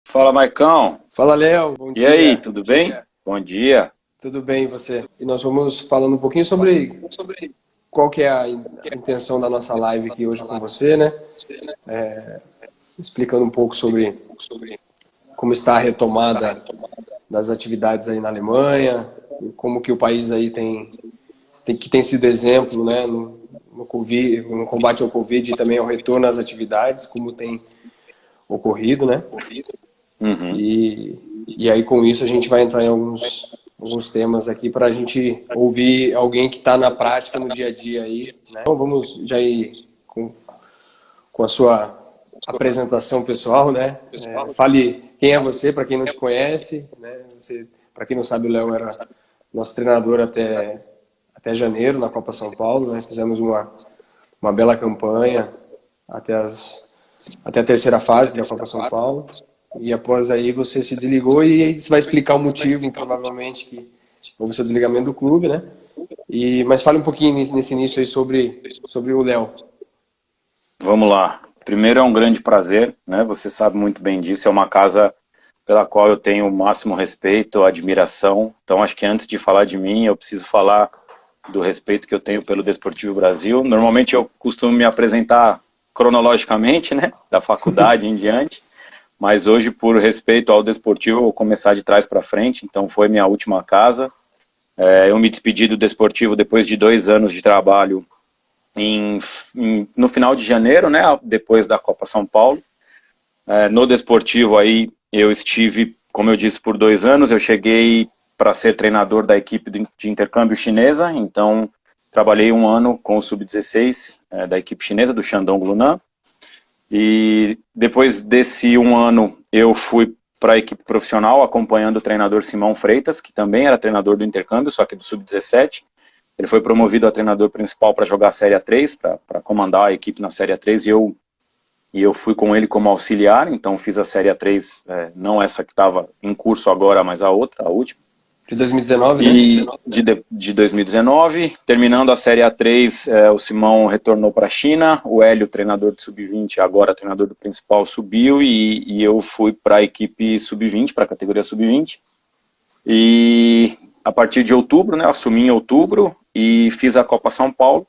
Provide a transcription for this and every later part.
Fala, Maicão. Fala, Léo. Bom E aí, dia. tudo bem? Bom dia. Tudo bem, e você? E nós vamos falando um pouquinho sobre qual que é a intenção da nossa live aqui hoje com você, né? Explicando um pouco sobre como está a retomada das atividades aí na Alemanha, e como que o país aí tem sido exemplo, né, no Covid, no combate ao Covid e também ao retorno às atividades, como tem ocorrido, né? Uhum. E aí, com isso, a gente vai entrar em alguns temas aqui para a gente ouvir alguém que está na prática, no dia a dia aí, né? Então, vamos já ir com a sua apresentação pessoal, né? Fale quem é você, para quem não te conhece, né? Você, para quem não sabe, o Léo era nosso treinador até janeiro, na Copa São Paulo, né? Fizemos uma bela campanha até até a terceira fase da Copa São Paulo. E após aí você se desligou e aí você vai explicar o motivo, provavelmente, que houve o seu desligamento do clube, né? Mas fale um pouquinho nesse início aí sobre o Léo. Vamos lá. Primeiro, é um grande prazer, né? Você sabe muito bem disso. É uma casa pela qual eu tenho o máximo respeito, admiração. Então, acho que antes de falar de mim, eu preciso falar do respeito que eu tenho pelo Desportivo Brasil. Normalmente eu costumo me apresentar cronologicamente, né? Da faculdade em diante. Mas hoje, por respeito ao Desportivo, eu vou começar de trás para frente. Então, foi minha última casa. Eu me despedi do Desportivo depois de 2 anos de trabalho no final de janeiro, né, depois da Copa São Paulo. No Desportivo aí eu estive, como eu disse, por 2 anos. Eu cheguei para ser treinador da equipe de intercâmbio chinesa, então trabalhei 1 ano com o Sub-16 da equipe chinesa, do Shandong Luneng. E depois desse 1 ano eu fui para a equipe profissional acompanhando o treinador Simão Freitas, que também era treinador do intercâmbio, só que do Sub-17. Ele foi promovido a treinador principal para jogar a Série A3, para comandar a equipe na Série A3, e eu fui com ele como auxiliar. Então fiz a Série A3, não essa que estava em curso agora, mas a outra, a última. De 2019, né? E de 2019, terminando a Série A3, o Simão retornou para a China, o Hélio, treinador de Sub-20, agora treinador do principal, subiu, e eu fui para a equipe Sub-20, para a categoria Sub-20. E a partir de outubro, né, assumi em outubro e fiz a Copa São Paulo.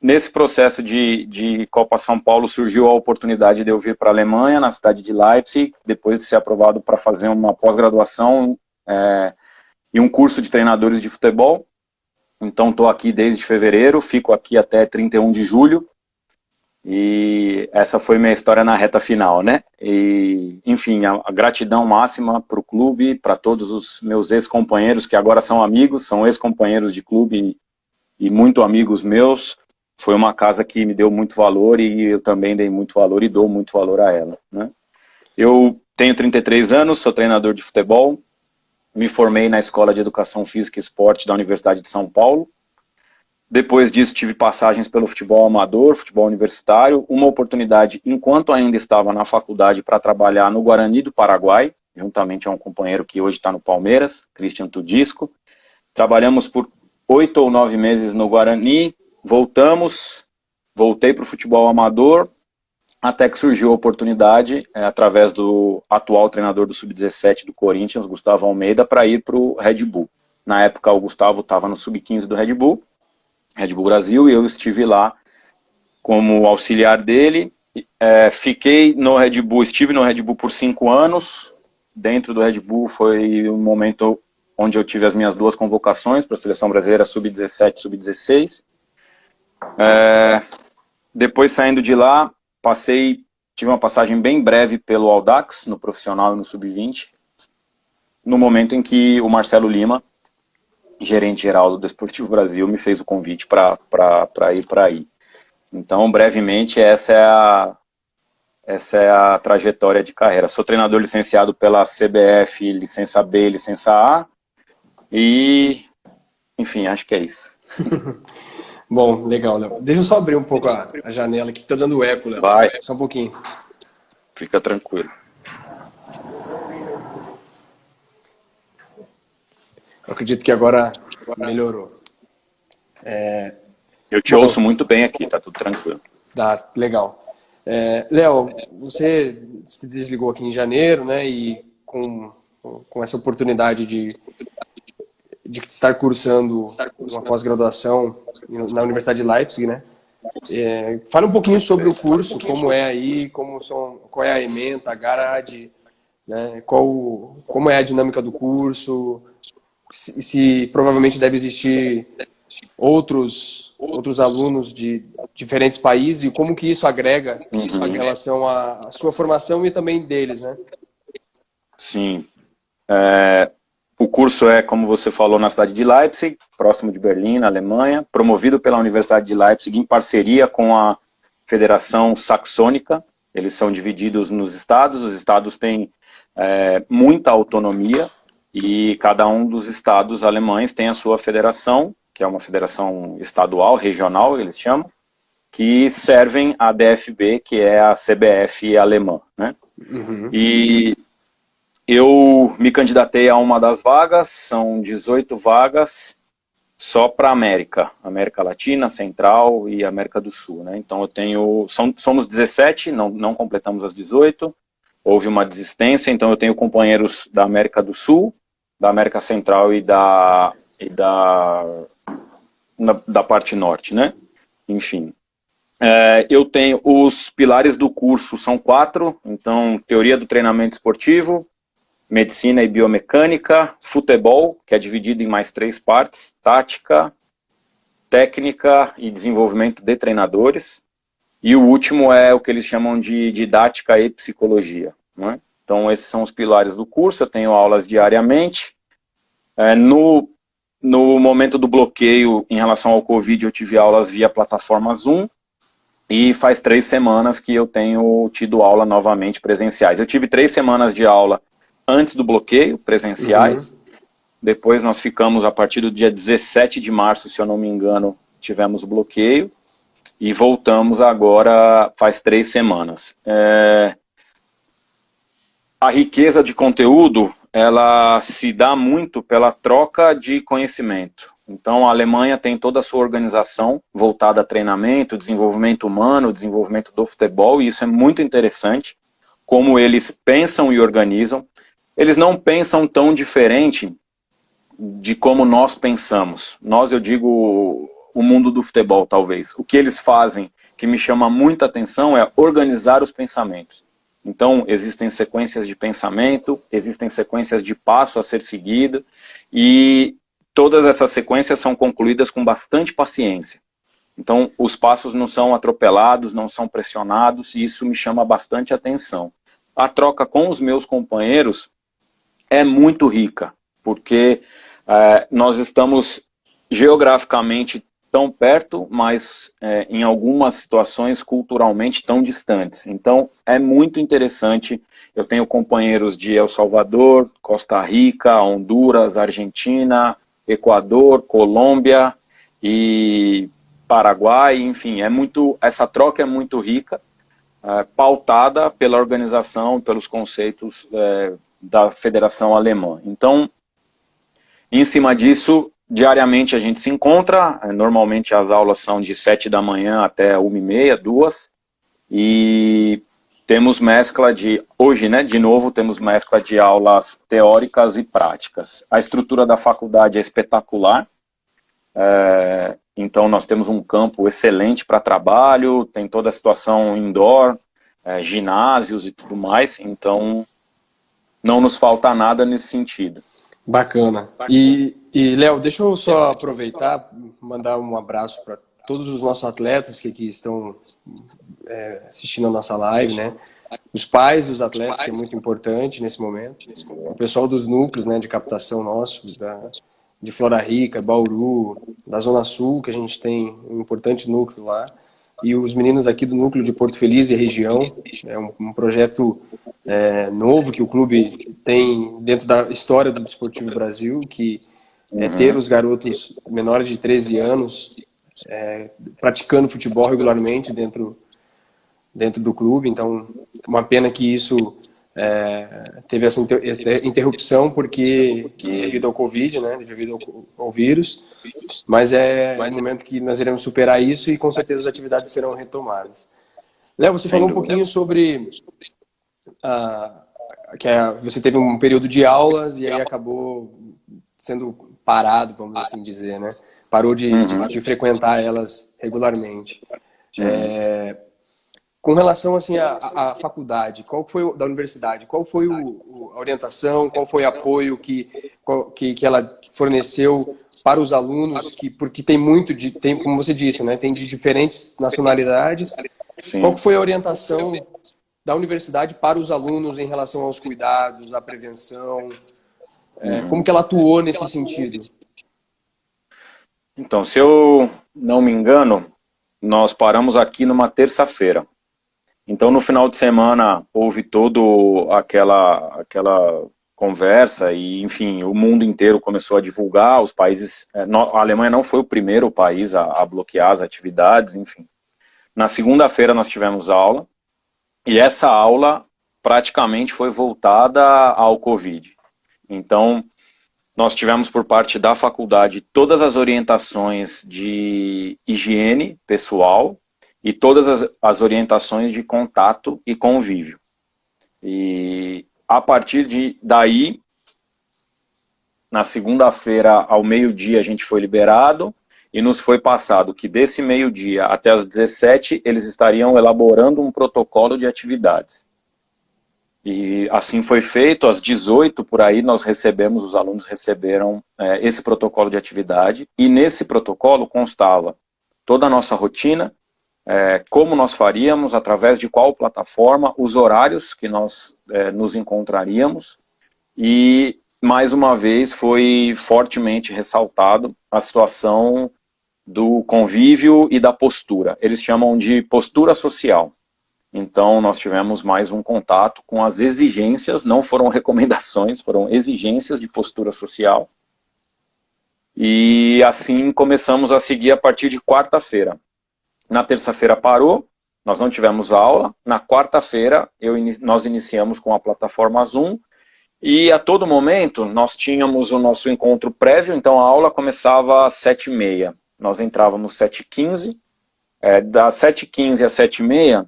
Nesse processo de Copa São Paulo surgiu a oportunidade de eu vir para a Alemanha, na cidade de Leipzig, depois de ser aprovado para fazer uma pós-graduação e um curso de treinadores de futebol. Então estou aqui desde fevereiro, fico aqui até 31 de julho. E essa foi minha história na reta final, né? E, enfim, a gratidão máxima para o clube, para todos os meus ex-companheiros, que agora são amigos, são ex-companheiros de clube e muito amigos meus. Foi uma casa que me deu muito valor e eu também dei muito valor e dou muito valor a ela, né? Eu tenho 33 anos, sou treinador de futebol, me formei na Escola de Educação Física e Esporte da Universidade de São Paulo. Depois disso tive passagens pelo futebol amador, futebol universitário, uma oportunidade enquanto ainda estava na faculdade para trabalhar no Guarani do Paraguai, juntamente a um companheiro que hoje está no Palmeiras, Christian Tudisco. Trabalhamos por 8 ou 9 meses no Guarani, voltei para o futebol amador, até que surgiu a oportunidade, através do atual treinador do Sub-17 do Corinthians, Gustavo Almeida, para ir para o Red Bull. Na época o Gustavo estava no Sub-15 do Red Bull Brasil, e eu estive lá como auxiliar dele. Estive no Red Bull por 5 anos. Dentro do Red Bull foi um momento onde eu tive as minhas 2 convocações para a seleção brasileira Sub-17 e Sub-16. Depois, saindo de lá, tive uma passagem bem breve pelo Audax, no profissional e no Sub-20, no momento em que o Marcelo Lima, gerente geral do Desportivo Brasil, me fez o convite para ir para aí. Então, brevemente, essa é a trajetória de carreira. Sou treinador licenciado pela CBF, licença B, licença A, e, enfim, acho que é isso. Bom, legal, Léo. Deixa eu só abrir um pouco a janela aqui, que tá dando eco, Léo. Vai. Só um pouquinho. Fica tranquilo. Eu acredito que agora melhorou. Eu te ouço muito bem aqui, tá tudo tranquilo. Tá, legal. Léo, você se desligou aqui em janeiro, né? E com essa oportunidade de estar cursando uma pós-graduação na Universidade de Leipzig, né? Fala um pouquinho sobre o curso, como é aí, qual é a ementa, a grade, né? Como é a dinâmica do curso, se provavelmente deve existir outros alunos de diferentes países e como que isso agrega em relação à sua formação e também deles, né? Sim. O curso é, como você falou, na cidade de Leipzig, próximo de Berlim, na Alemanha, promovido pela Universidade de Leipzig em parceria com a Federação Saxônica. Eles são divididos nos estados, os estados têm muita autonomia e cada um dos estados alemães tem a sua federação, que é uma federação estadual, regional, eles chamam, que servem a DFB, que é a CBF alemã, né? E eu me candidatei a uma das vagas, são 18 vagas só para América Latina, Central e América do Sul, né? Então somos 17, não completamos as 18, houve uma desistência, então eu tenho companheiros da América do Sul, da América Central e da parte norte, né? Enfim. Eu tenho os pilares do curso, são 4, então teoria do treinamento esportivo, medicina e biomecânica, futebol, que é dividido em mais 3 partes, tática, técnica e desenvolvimento de treinadores, e o último é o que eles chamam de didática e psicologia, né? Então esses são os pilares do curso, eu tenho aulas diariamente. No momento do bloqueio em relação ao Covid, eu tive aulas via plataforma Zoom, e faz 3 semanas que eu tenho tido aula novamente presenciais. Eu tive 3 semanas de aula antes do bloqueio, presenciais. Depois nós ficamos, a partir do dia 17 de março, se eu não me engano, tivemos o bloqueio. E voltamos agora, faz 3 semanas. A riqueza de conteúdo, ela se dá muito pela troca de conhecimento. Então a Alemanha tem toda a sua organização voltada a treinamento, desenvolvimento humano, desenvolvimento do futebol, e isso é muito interessante, como eles pensam e organizam. Eles não pensam tão diferente de como nós pensamos. Nós, eu digo, o mundo do futebol, talvez. O que eles fazem, que me chama muita atenção, é organizar os pensamentos. Então, existem sequências de pensamento, existem sequências de passo a ser seguido, e todas essas sequências são concluídas com bastante paciência. Então, os passos não são atropelados, não são pressionados, e isso me chama bastante atenção. A troca com os meus companheiros é muito rica, porque nós estamos geograficamente tão perto, mas em algumas situações culturalmente tão distantes. Então é muito interessante. Eu tenho companheiros de El Salvador, Costa Rica, Honduras, Argentina, Equador, Colômbia e Paraguai, enfim, essa troca é muito rica, pautada pela organização, pelos conceitos da Federação Alemã. Então, em cima disso, diariamente a gente se encontra, normalmente as aulas são de 7 da manhã até 1h30, 2h, e temos mescla hoje, né, de novo, temos mescla de aulas teóricas e práticas. A estrutura da faculdade é espetacular, então nós temos um campo excelente para trabalho, tem toda a situação indoor, ginásios e tudo mais, então não nos falta nada nesse sentido. Bacana. E Léo, deixa eu só aproveitar, mandar um abraço para todos os nossos atletas que aqui estão assistindo a nossa live, né? Os pais dos atletas, que é muito importante nesse momento. O pessoal dos núcleos, né, de captação nosso, de Flora Rica, Bauru, da Zona Sul, que a gente tem um importante núcleo lá. E os meninos aqui do núcleo de Porto Feliz e região. É um projeto novo que o clube tem dentro da história do Desportivo Brasil, que é ter os garotos menores de 13 anos praticando futebol regularmente dentro do clube. Então, uma pena que isso teve essa interrupção porque devido ao Covid, né, devido ao vírus, mas é um momento que nós iremos superar isso e com certeza as atividades serão retomadas. Léo, você falou um pouquinho sobre você teve um período de aulas e aí acabou sendo parado, vamos assim dizer, né? Parou de frequentar elas regularmente. Com relação assim à faculdade, qual foi da universidade? Qual foi a orientação? Qual foi o apoio que ela forneceu para os alunos? Porque tem como você disse, né? Tem de diferentes nacionalidades. Sim. Qual foi a orientação da universidade para os alunos em relação aos cuidados, à prevenção? Como que ela atuou nesse sentido? Então, se eu não me engano, nós paramos aqui numa terça-feira. Então, no final de semana, houve toda aquela conversa e, enfim, o mundo inteiro começou a divulgar, os países... A Alemanha não foi o primeiro país a bloquear as atividades, enfim. Na segunda-feira nós tivemos aula, e essa aula praticamente foi voltada ao Covid. Então, nós tivemos por parte da faculdade todas as orientações de higiene pessoal e todas as orientações de contato e convívio. E a partir daí, na segunda-feira ao meio-dia a gente foi liberado e nos foi passado que desse meio-dia até as 17 eles estariam elaborando um protocolo de atividades. E assim foi feito, às 18 por aí os alunos receberam esse protocolo de atividade, e nesse protocolo constava toda a nossa rotina, como nós faríamos, através de qual plataforma, os horários que nós nos encontraríamos, e mais uma vez foi fortemente ressaltado a situação do convívio e da postura. Eles chamam de postura social. Então, nós tivemos mais um contato com as exigências, não foram recomendações, foram exigências de postura social. E assim começamos a seguir a partir de quarta-feira. Na terça-feira parou, nós não tivemos aula. Na quarta-feira, nós iniciamos com a plataforma Zoom. E a todo momento, nós tínhamos o nosso encontro prévio, então a aula começava às 7h30. Nós entrávamos às 7h15. Das 7h15 às 7h30,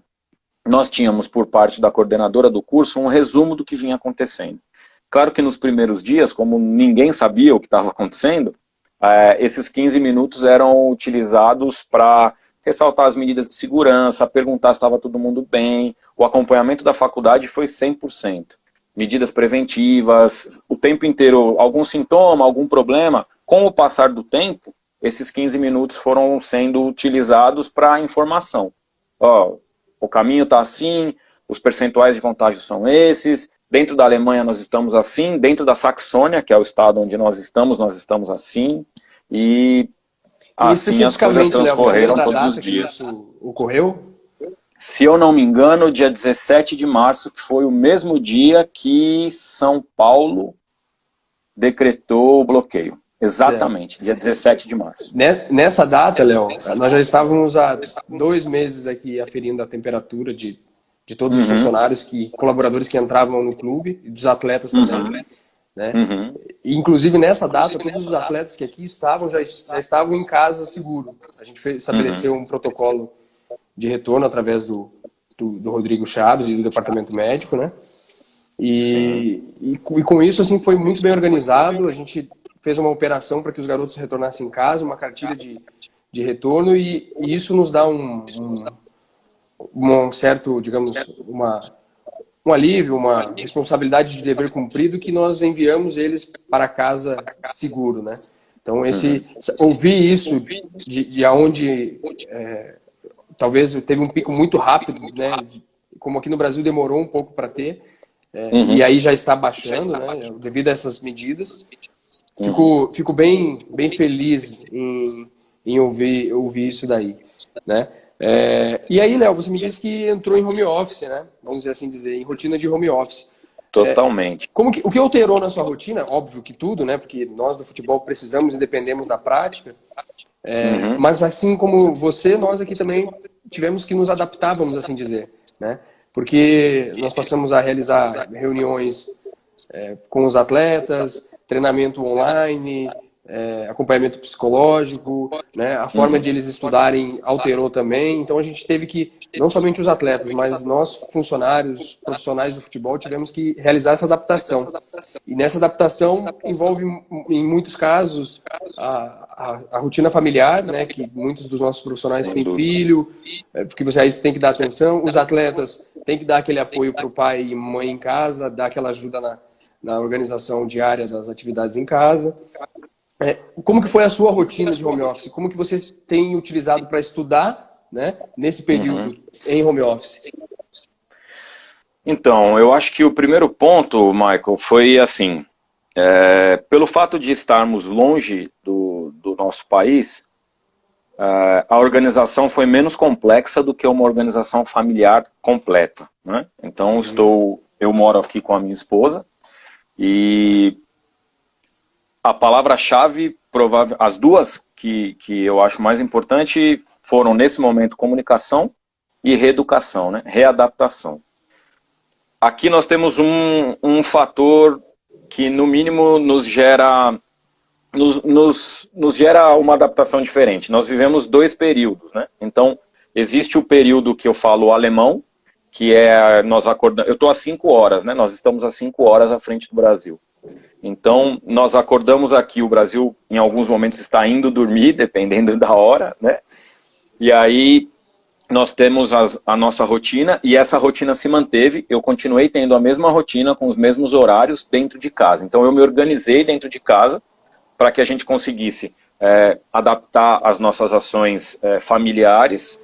nós tínhamos por parte da coordenadora do curso um resumo do que vinha acontecendo. Claro que nos primeiros dias, como ninguém sabia o que estava acontecendo, esses 15 minutos eram utilizados para ressaltar as medidas de segurança, perguntar se estava todo mundo bem. O acompanhamento da faculdade foi 100%. Medidas preventivas, o tempo inteiro, algum sintoma, algum problema. Com o passar do tempo, esses 15 minutos foram sendo utilizados para informação. O caminho está assim, os percentuais de contágio são esses, dentro da Alemanha nós estamos assim, dentro da Saxônia, que é o estado onde nós estamos assim, e assim as coisas transcorreram todos os dias. Isso ocorreu? Se eu não me engano, dia 17 de março, que foi o mesmo dia que São Paulo decretou o bloqueio. Exatamente, certo. Dia 17 de março. Nessa data, Léo, nós já estávamos há 2 meses aqui aferindo a temperatura de todos os funcionários, colaboradores que entravam no clube, e dos atletas também. Né? Inclusive, nessa data, todos os atletas que aqui estavam já estavam em casa seguro. A gente estabeleceu um protocolo de retorno através do Rodrigo Chaves e do departamento médico, né? E com isso, assim, foi muito bem organizado. A gente fez uma operação para que os garotos retornassem em casa, uma cartilha de retorno, e isso nos dá um certo, digamos, um alívio, uma responsabilidade de dever cumprido, que nós enviamos eles para casa seguro, né? Então, ouvir isso de onde talvez teve um pico muito rápido, né? Como aqui no Brasil demorou um pouco para ter, e aí já está baixando, né? Devido a essas medidas. Fico bem feliz em ouvir isso daí, né? E aí, Léo, você me disse que entrou em home office, né? Vamos dizer assim, em rotina de home office. Totalmente. O que alterou na sua rotina? Óbvio que tudo, né? Porque nós do futebol precisamos e dependemos da prática. Mas assim como você, nós aqui também tivemos que nos adaptar, vamos assim dizer, né? porque nós passamos a realizar reuniões com os atletas, treinamento online, acompanhamento psicológico, né? A forma de eles estudarem alterou também. Então a gente teve que, não somente os atletas, mas nós, funcionários, profissionais do futebol, tivemos que realizar essa adaptação. E nessa adaptação envolve, em muitos casos, a rotina familiar, né? Que muitos dos nossos profissionais têm filho, porque você aí tem que dar atenção. Os atletas têm que dar aquele apoio para o pai e mãe em casa, dar aquela ajuda na organização diária das atividades em casa. Como que foi a sua rotina de home office? Como que você tem utilizado para estudar, né, nesse período em home office? Então, eu acho que o primeiro ponto, Michael, foi assim, pelo fato de estarmos longe do nosso país, a organização foi menos complexa do que uma organização familiar completa, né? Então, eu moro aqui com a minha esposa e a palavra-chave, as duas que eu acho mais importante foram, nesse momento, comunicação e reeducação, né? Readaptação. Aqui nós temos um fator que, no mínimo, nos gera uma adaptação diferente. Nós vivemos 2 períodos, né? Então, existe o período que eu falo alemão, que nós acordamos... Eu estou há 5 horas, né? Nós estamos há 5 horas à frente do Brasil. Então, nós acordamos aqui, o Brasil em alguns momentos está indo dormir, dependendo da hora, né? E aí nós temos a nossa rotina, e essa rotina se manteve, eu continuei tendo a mesma rotina, com os mesmos horários dentro de casa. Então eu me organizei dentro de casa para que a gente conseguisse adaptar as nossas ações familiares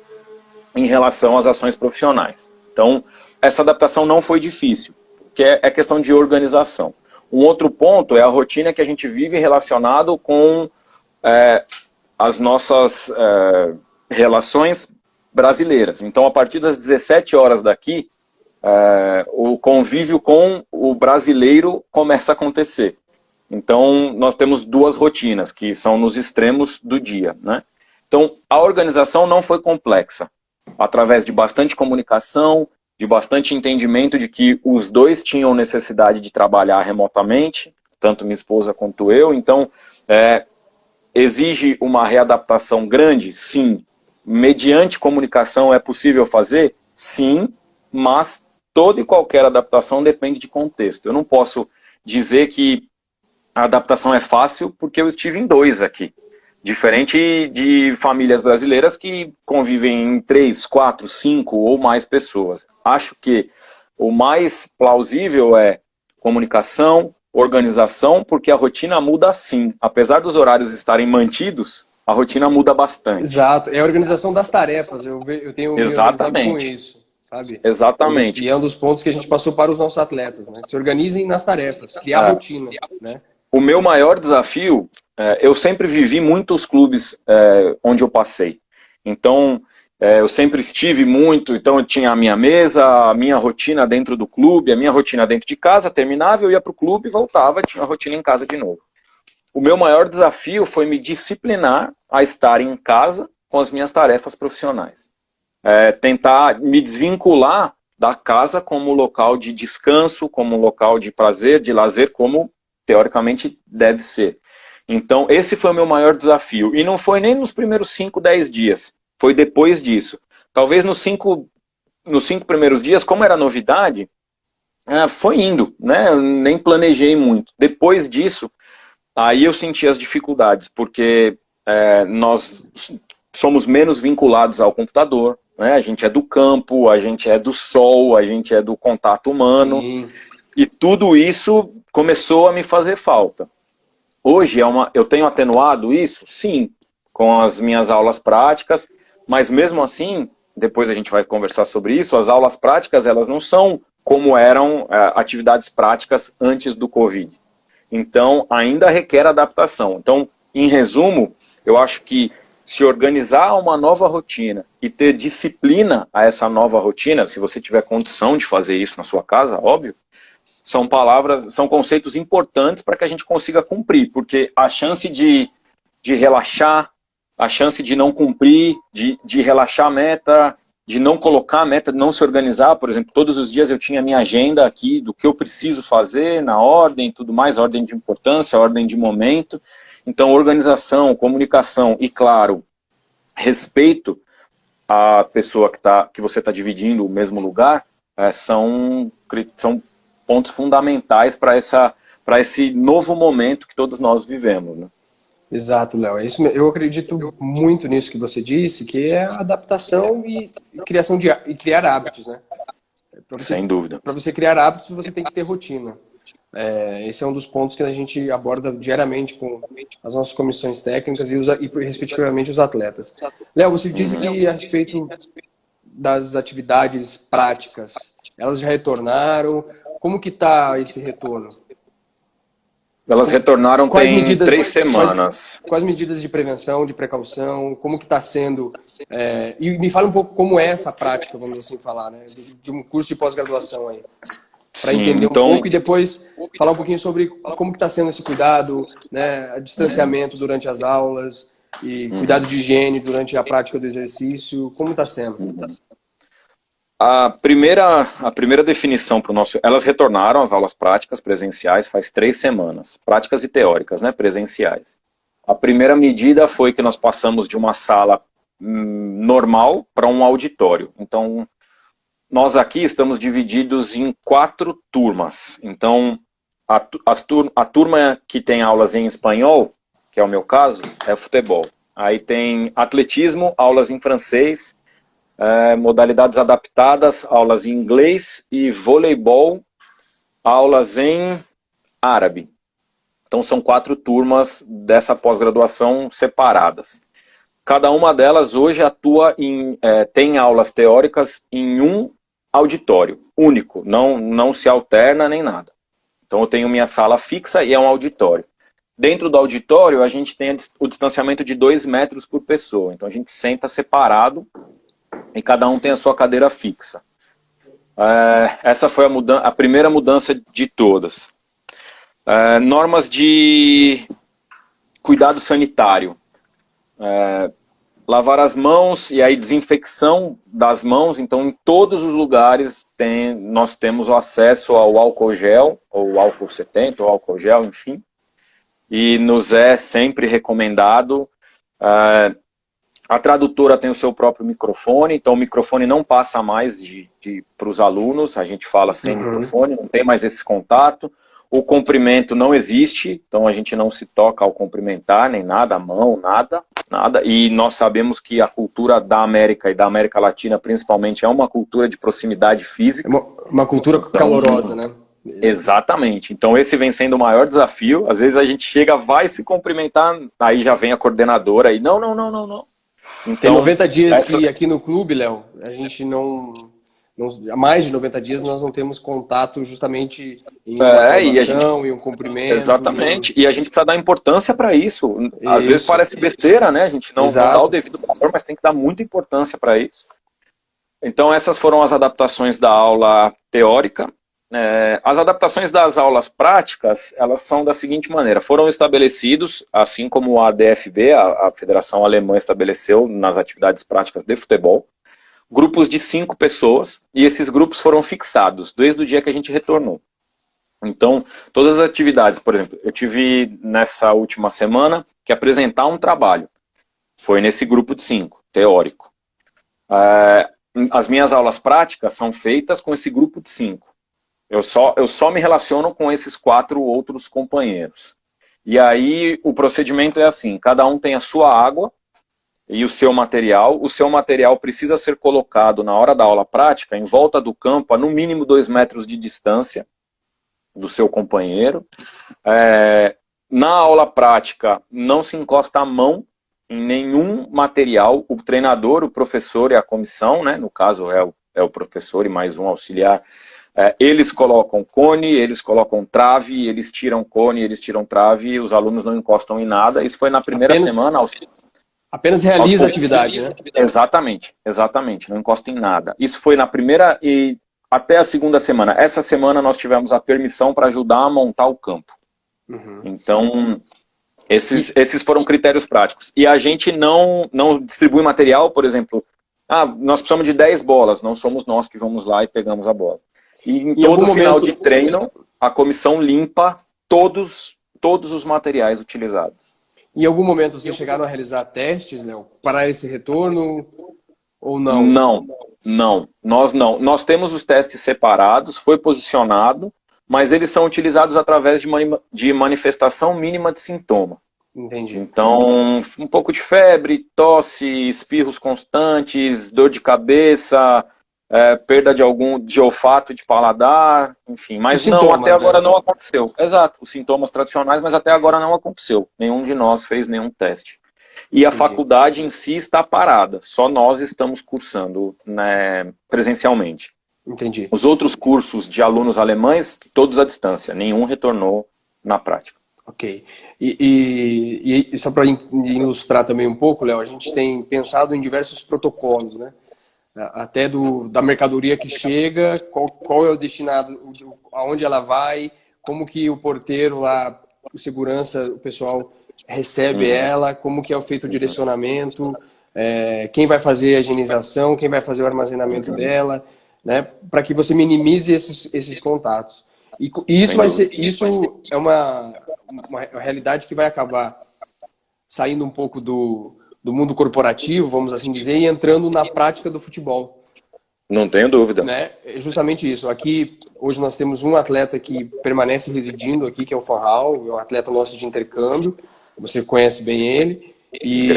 em relação às ações profissionais. Então, essa adaptação não foi difícil, que é questão de organização. Um outro ponto é a rotina que a gente vive relacionado com as nossas relações brasileiras. Então, a partir das 17 horas daqui, o convívio com o brasileiro começa a acontecer. Então, nós temos 2 rotinas, que são nos extremos do dia, né? Então, a organização não foi complexa. Através de bastante comunicação, de bastante entendimento de que os 2 tinham necessidade de trabalhar remotamente, tanto minha esposa quanto eu. Então, exige uma readaptação grande? Sim. Mediante comunicação é possível fazer? Sim, mas toda e qualquer adaptação depende de contexto. Eu não posso dizer que a adaptação é fácil porque eu estive em 2 aqui. Diferente de famílias brasileiras que convivem em 3, 4, 5 ou mais pessoas. Acho que o mais plausível é comunicação, organização, porque a rotina muda sim. Apesar dos horários estarem mantidos, a rotina muda bastante. Exato, é a organização das tarefas, eu tenho me organizado com isso, sabe? Exatamente. E é um dos pontos que a gente passou para os nossos atletas, né? Se organizem nas tarefas, criar rotina, né? O meu maior desafio, eu sempre vivi muitos clubes onde eu passei. Então, eu sempre estive muito, então eu tinha a minha mesa, a minha rotina dentro do clube, a minha rotina dentro de casa, terminava, eu ia para o clube, voltava, tinha a rotina em casa de novo. O meu maior desafio foi me disciplinar a estar em casa com as minhas tarefas profissionais. Tentar me desvincular da casa como local de descanso, como local de prazer, de lazer, como teoricamente deve ser. Então, esse foi o meu maior desafio. E não foi nem nos primeiros 5, 10 dias. Foi depois disso. Talvez nos 5 primeiros dias, como era novidade, foi indo, né? Eu nem planejei muito. Depois disso, aí eu senti as dificuldades, porque nós somos menos vinculados ao computador, né? A gente é do campo, a gente é do sol, a gente é do contato humano. Sim. E tudo isso começou a me fazer falta. Hoje eu tenho atenuado isso? Sim, com as minhas aulas práticas, mas mesmo assim, depois a gente vai conversar sobre isso, as aulas práticas elas não são como eram atividades práticas antes do Covid. Então, ainda requer adaptação. Então, em resumo, eu acho que se organizar uma nova rotina e ter disciplina a essa nova rotina, se você tiver condição de fazer isso na sua casa, óbvio, são conceitos importantes para que a gente consiga cumprir, porque a chance de relaxar, a chance de não cumprir, de relaxar a meta, de não colocar a meta, de não se organizar. Por exemplo, todos os dias eu tinha a minha agenda aqui do que eu preciso fazer, na ordem, tudo mais, ordem de importância, ordem de momento. Então, organização, comunicação e, claro, respeito à pessoa que você está dividindo o mesmo lugar, são pontos fundamentais para esse novo momento que todos nós vivemos, né? Exato, Léo. É isso, eu acredito muito nisso que você disse, que é a adaptação e criação e criar hábitos, né? Sem dúvida. Para você criar hábitos, você tem que ter rotina. Esse é um dos pontos que a gente aborda diariamente com as nossas comissões técnicas e respectivamente, os atletas. Léo, você disse que a respeito das atividades práticas, elas já retornaram. Como que está esse retorno? Elas retornaram tem 3 semanas. Quais medidas de prevenção, de precaução, como que está sendo? E me fala um pouco como é essa prática, vamos assim falar, né? De um curso de pós-graduação aí. Para entender um pouco e depois falar um pouquinho sobre como que está sendo esse cuidado, né? Distanciamento durante as aulas e cuidado de higiene durante a prática do exercício. Como está sendo? A primeira definição para o nosso... Elas retornaram às aulas práticas presenciais faz 3 semanas. Práticas e teóricas, né? Presenciais. A primeira medida foi que nós passamos de uma sala normal para um auditório. Então, nós aqui estamos divididos em 4 turmas. Então, a turma que tem aulas em espanhol, que é o meu caso, é futebol. Aí tem atletismo, aulas em francês, modalidades adaptadas, aulas em inglês, e voleibol, aulas em árabe. Então são 4 turmas dessa pós-graduação separadas. Cada uma delas hoje tem aulas teóricas em um auditório único, não se alterna nem nada. Então eu tenho minha sala fixa e é um auditório. Dentro do auditório a gente tem o distanciamento de 2 metros por pessoa, então a gente senta separado e cada um tem a sua cadeira fixa. Essa foi a primeira mudança de todas. Normas de cuidado sanitário. Lavar as mãos e aí desinfecção das mãos. Então, em todos os lugares nós temos o acesso ao álcool gel, ou álcool 70, ou álcool gel, enfim. E nos é sempre recomendado. A tradutora tem o seu próprio microfone, então o microfone não passa mais para os alunos, a gente fala sem microfone, não tem mais esse contato. O cumprimento não existe, então a gente não se toca ao cumprimentar, nem nada, a mão, nada. E nós sabemos que a cultura da América e da América Latina, principalmente, é uma cultura de proximidade física. Uma cultura calorosa, né? Exatamente. Então esse vem sendo o maior desafio. Às vezes a gente chega, vai se cumprimentar, aí já vem a coordenadora e não. Então, tem 90 dias que aqui no clube, Léo, a gente há mais de 90 dias nós não temos contato justamente em uma saudação e um cumprimento. Exatamente, e a gente precisa dar importância para isso. Às vezes parece besteira, né? A gente não dá o devido valor, mas tem que dar muita importância para isso. Então essas foram as adaptações da aula teórica. As adaptações das aulas práticas, elas são da seguinte maneira: foram estabelecidos, assim como a DFB, a Federação Alemã, estabeleceu nas atividades práticas de futebol, grupos de 5 pessoas, e esses grupos foram fixados desde o dia que a gente retornou. Então, todas as atividades, por exemplo, eu tive nessa última semana que apresentar um trabalho, foi nesse grupo de 5, teórico. As minhas aulas práticas são feitas com esse grupo de 5. Eu só me relaciono com esses 4 outros companheiros. E aí o procedimento é assim: cada um tem a sua água e o seu material. O seu material precisa ser colocado na hora da aula prática em volta do campo, a no mínimo 2 metros de distância do seu companheiro. Na aula prática não se encosta a mão em nenhum material. O treinador, o professor e a comissão, né, no caso é o professor e mais um auxiliar, eles colocam cone, eles colocam trave, eles tiram cone, eles tiram trave, e os alunos não encostam em nada. Isso foi na primeira semana. Apenas realiza a atividade, né? Exatamente, não encosta em nada. Isso foi na primeira e até a segunda semana. Essa semana nós tivemos a permissão para ajudar a montar o campo. Então, esses foram critérios práticos. E a gente não distribui material, por exemplo, nós precisamos de 10 bolas, não somos nós que vamos lá e pegamos a bola. E em Em todo algum final momento- de treino, a comissão limpa todos os materiais utilizados. Em algum momento vocês chegaram a realizar testes, Léo, para esse retorno ou não? Nós não. Nós temos os testes separados, foi posicionado, mas eles são utilizados através de manifestação mínima de sintoma. Entendi. Então, um pouco de febre, tosse, espirros constantes, dor de cabeça, perda de olfato, de paladar, enfim. Mas Os não, sintomas, até agora né? não aconteceu. Exato, os sintomas tradicionais, mas até agora não aconteceu. Nenhum de nós fez nenhum teste. E a faculdade em si está parada, só nós estamos cursando, né, presencialmente. Entendi. Os outros cursos de alunos alemães, todos à distância, nenhum retornou na prática. Ok. E só para ilustrar também um pouco, Léo, a gente tem pensado em diversos protocolos, né? Até da mercadoria que chega, qual é o destinado, aonde ela vai, como que o porteiro lá, o segurança, o pessoal recebe ela, como que é feito o direcionamento, quem vai fazer a higienização, quem vai fazer o armazenamento dela, né? Para que você minimize esses contatos. E isso é uma realidade que vai acabar saindo um pouco do mundo corporativo, vamos assim dizer, e entrando na prática do futebol. Não tenho dúvida. Né? É justamente isso. Aqui, hoje nós temos um atleta que permanece residindo aqui, que é o Fanhal, é um atleta nosso de intercâmbio, você conhece bem ele, e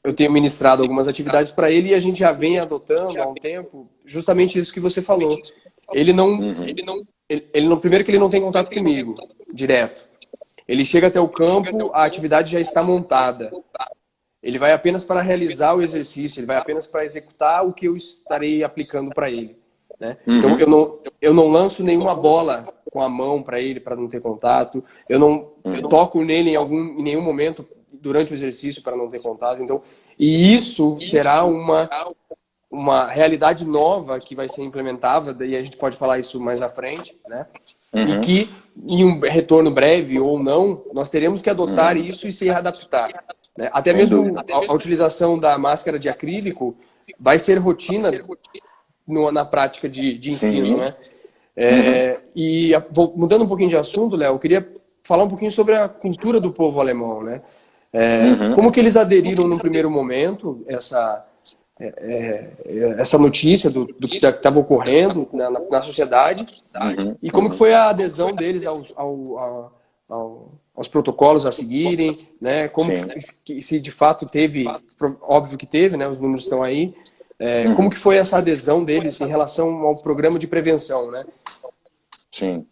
eu tenho ministrado algumas atividades para ele, e a gente já vem adotando há um tempo justamente isso que você falou. Ele não, primeiro que ele não tem contato comigo, direto. Ele chega até o campo, a atividade já está montada. Ele vai apenas para realizar o exercício, ele vai apenas para executar o que eu estarei aplicando para ele. Né? Então, eu não lanço nenhuma bola com a mão para ele, para não ter contato. Eu não toco nele em nenhum momento durante o exercício para não ter contato. Então, e isso será uma realidade nova que vai ser implementada, e a gente pode falar isso mais à frente, né? E que, em um retorno breve ou não, nós teremos que adotar isso e se adaptar. Né? Até mesmo a utilização da máscara de acrílico vai ser rotina na prática de ensino. Né? Mudando um pouquinho de assunto, Léo, eu queria falar um pouquinho sobre a cultura do povo alemão. Né? Como que eles aderiram no primeiro momento essa notícia do que estava ocorrendo na sociedade e como que foi a adesão deles aos protocolos a seguirem, né? Como que, se de fato teve, óbvio que teve, né? Os números estão aí. Como que foi essa adesão deles em relação ao programa de prevenção, né? Sim.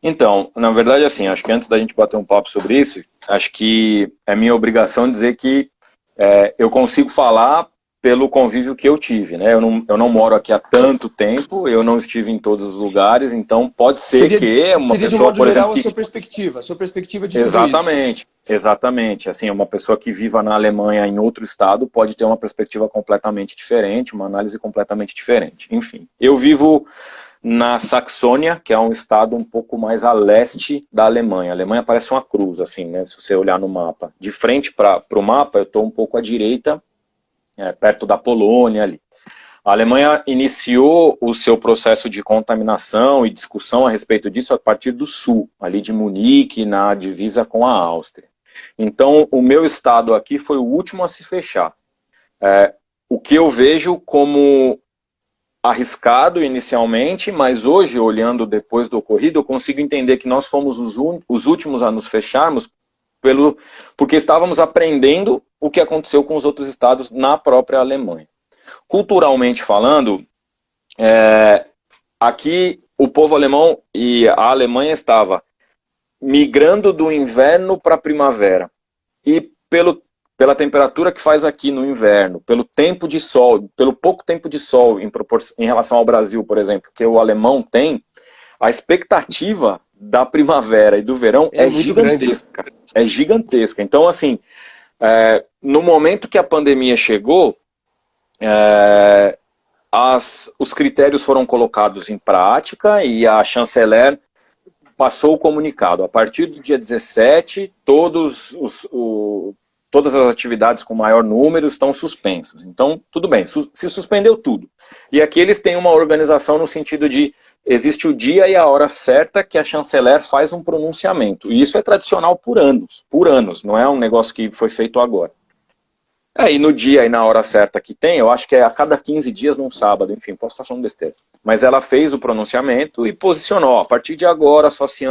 Então, na verdade, assim, acho que antes da gente bater um papo sobre isso, acho que é minha obrigação dizer que eu consigo falar pelo convívio que eu tive, né? Eu não moro aqui há tanto tempo, eu não estive em todos os lugares, então pode ser que uma pessoa, de modo por geral, exemplo, a sua perspectiva de exatamente. Assim, uma pessoa que viva na Alemanha em outro estado pode ter uma perspectiva completamente diferente, uma análise completamente diferente. Enfim, eu vivo na Saxônia, que é um estado um pouco mais a leste da Alemanha. A Alemanha parece uma cruz, assim, né? Se você olhar no mapa. De frente para o mapa, eu estou um pouco à direita, perto da Polônia ali. A Alemanha iniciou o seu processo de contaminação e discussão a respeito disso a partir do sul, ali de Munique, na divisa com a Áustria. Então, o meu estado aqui foi o último a se fechar. O que eu vejo como arriscado inicialmente, mas hoje, olhando depois do ocorrido, eu consigo entender que nós fomos os últimos a nos fecharmos porque estávamos aprendendo o que aconteceu com os outros estados na própria Alemanha. Culturalmente falando, aqui o povo alemão e a Alemanha estava migrando do inverno para a primavera. E pela temperatura que faz aqui no inverno, pelo tempo de sol, pelo pouco tempo de sol em relação ao Brasil, por exemplo, que o alemão tem, a expectativa da primavera e do verão é gigantesca. Grande. É gigantesca. Então, assim, no momento que a pandemia chegou, os critérios foram colocados em prática e a chanceler passou o comunicado. A partir do dia 17, todos todas as atividades com maior número estão suspensas. Então, tudo bem, se suspendeu tudo. E aqui eles têm uma organização no sentido de existe o dia e a hora certa que a chanceler faz um pronunciamento. E isso é tradicional por anos, não é um negócio que foi feito agora. E no dia e na hora certa que tem, eu acho que é a cada 15 dias num sábado, enfim, posso estar falando besteira. Mas ela fez o pronunciamento e posicionou, a partir de agora só se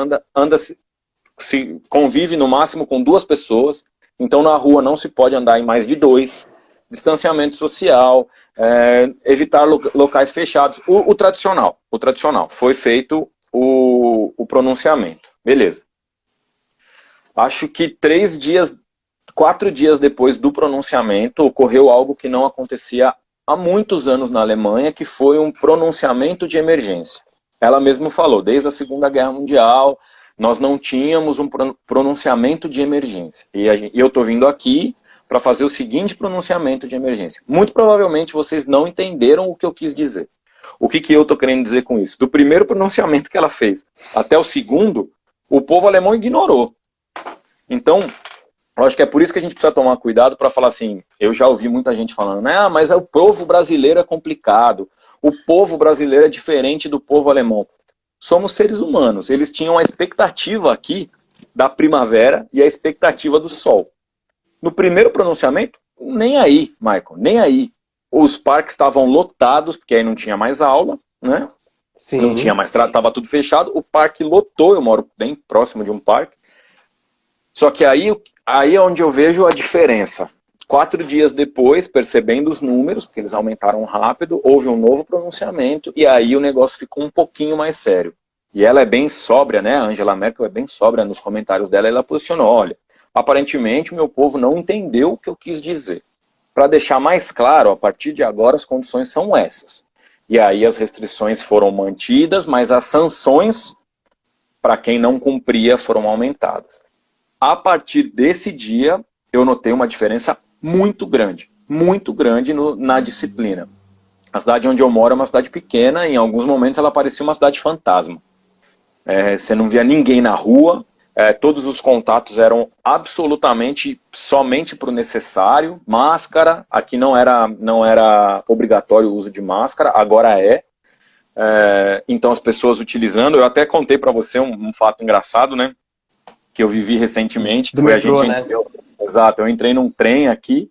se convive no máximo com 2 pessoas, então na rua não se pode andar em mais de 2, distanciamento social, evitar locais fechados, o tradicional, foi feito o pronunciamento, beleza. Acho que 4 dias depois do pronunciamento, ocorreu algo que não acontecia há muitos anos na Alemanha, que foi um pronunciamento de emergência. Ela mesma falou, desde a Segunda Guerra Mundial, nós não tínhamos um pronunciamento de emergência. E eu estou vindo aqui para fazer o seguinte pronunciamento de emergência. Muito provavelmente vocês não entenderam o que eu quis dizer. O que eu estou querendo dizer com isso? Do primeiro pronunciamento que ela fez até o segundo, o povo alemão ignorou. Então, eu acho que é por isso que a gente precisa tomar cuidado para falar assim, eu já ouvi muita gente falando, mas o povo brasileiro é complicado, o povo brasileiro é diferente do povo alemão. Somos seres humanos, eles tinham a expectativa aqui da primavera e a expectativa do sol. No primeiro pronunciamento, nem aí, Michael, nem aí. Os parques estavam lotados, porque aí não tinha mais aula, né? Sim. Não tinha mais, estava tudo fechado, o parque lotou, eu moro bem próximo de um parque. Só que aí é onde eu vejo a diferença. 4 dias depois, percebendo os números, porque eles aumentaram rápido, houve um novo pronunciamento e aí o negócio ficou um pouquinho mais sério. E ela é bem sóbria, né? A Angela Merkel é bem sóbria nos comentários dela, ela posicionou, olha, aparentemente o meu povo não entendeu o que eu quis dizer. Para deixar mais claro, a partir de agora as condições são essas. E aí as restrições foram mantidas, mas as sanções para quem não cumpria foram aumentadas. A partir desse dia, eu notei uma diferença muito grande na disciplina. A cidade onde eu moro é uma cidade pequena, em alguns momentos ela parecia uma cidade fantasma. Você não via ninguém na rua, todos os contatos eram absolutamente somente para o necessário, máscara, aqui não era obrigatório o uso de máscara, agora é. Então as pessoas utilizando, eu até contei para você um fato engraçado, né? Que eu vivi recentemente. Do metrô, né? Exato, eu entrei num trem aqui,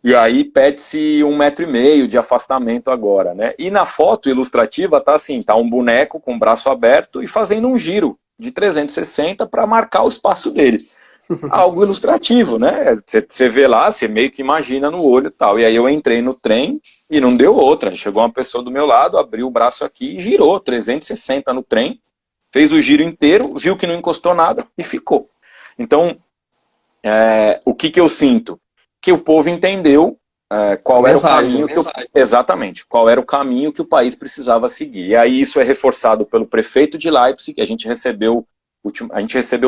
e aí pede-se 1,5 metro de afastamento agora, né? E na foto ilustrativa tá assim, tá um boneco com o braço aberto e fazendo um giro de 360 para marcar o espaço dele. Algo ilustrativo, né? Você vê lá, você meio que imagina no olho e tal. E aí eu entrei no trem e não deu outra. Chegou uma pessoa do meu lado, abriu o braço aqui e girou 360 no trem, fez o giro inteiro, viu que não encostou nada e ficou. Então, o que eu sinto? Que o povo entendeu qual era o caminho exatamente, qual era o caminho que o país precisava seguir. E aí isso é reforçado pelo prefeito de Leipzig. A gente recebeu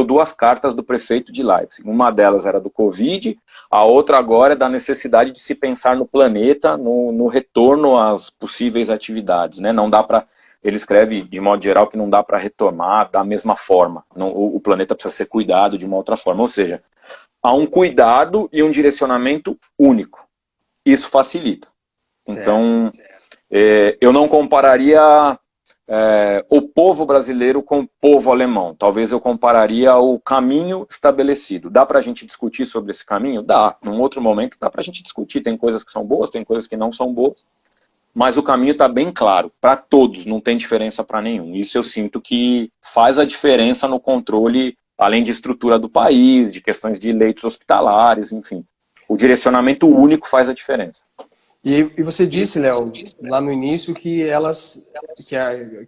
2 cartas do prefeito de Leipzig. Uma delas era do Covid, a outra agora é da necessidade de se pensar no planeta, no retorno às possíveis atividades, né? Não dá para... Ele escreve, de modo geral, que não dá para retomar da mesma forma. O planeta precisa ser cuidado de uma outra forma. Ou seja, há um cuidado e um direcionamento único. Isso facilita. Certo, então, eu não compararia o povo brasileiro com o povo alemão. Talvez eu compararia o caminho estabelecido. Dá para a gente discutir sobre esse caminho? Dá. Num outro momento dá para a gente discutir. Tem coisas que são boas, tem coisas que não são boas. Mas o caminho está bem claro, para todos, não tem diferença para nenhum. Isso eu sinto que faz a diferença no controle, além de estrutura do país, de questões de leitos hospitalares, enfim. O direcionamento único faz a diferença. E você disse, Léo, lá no início que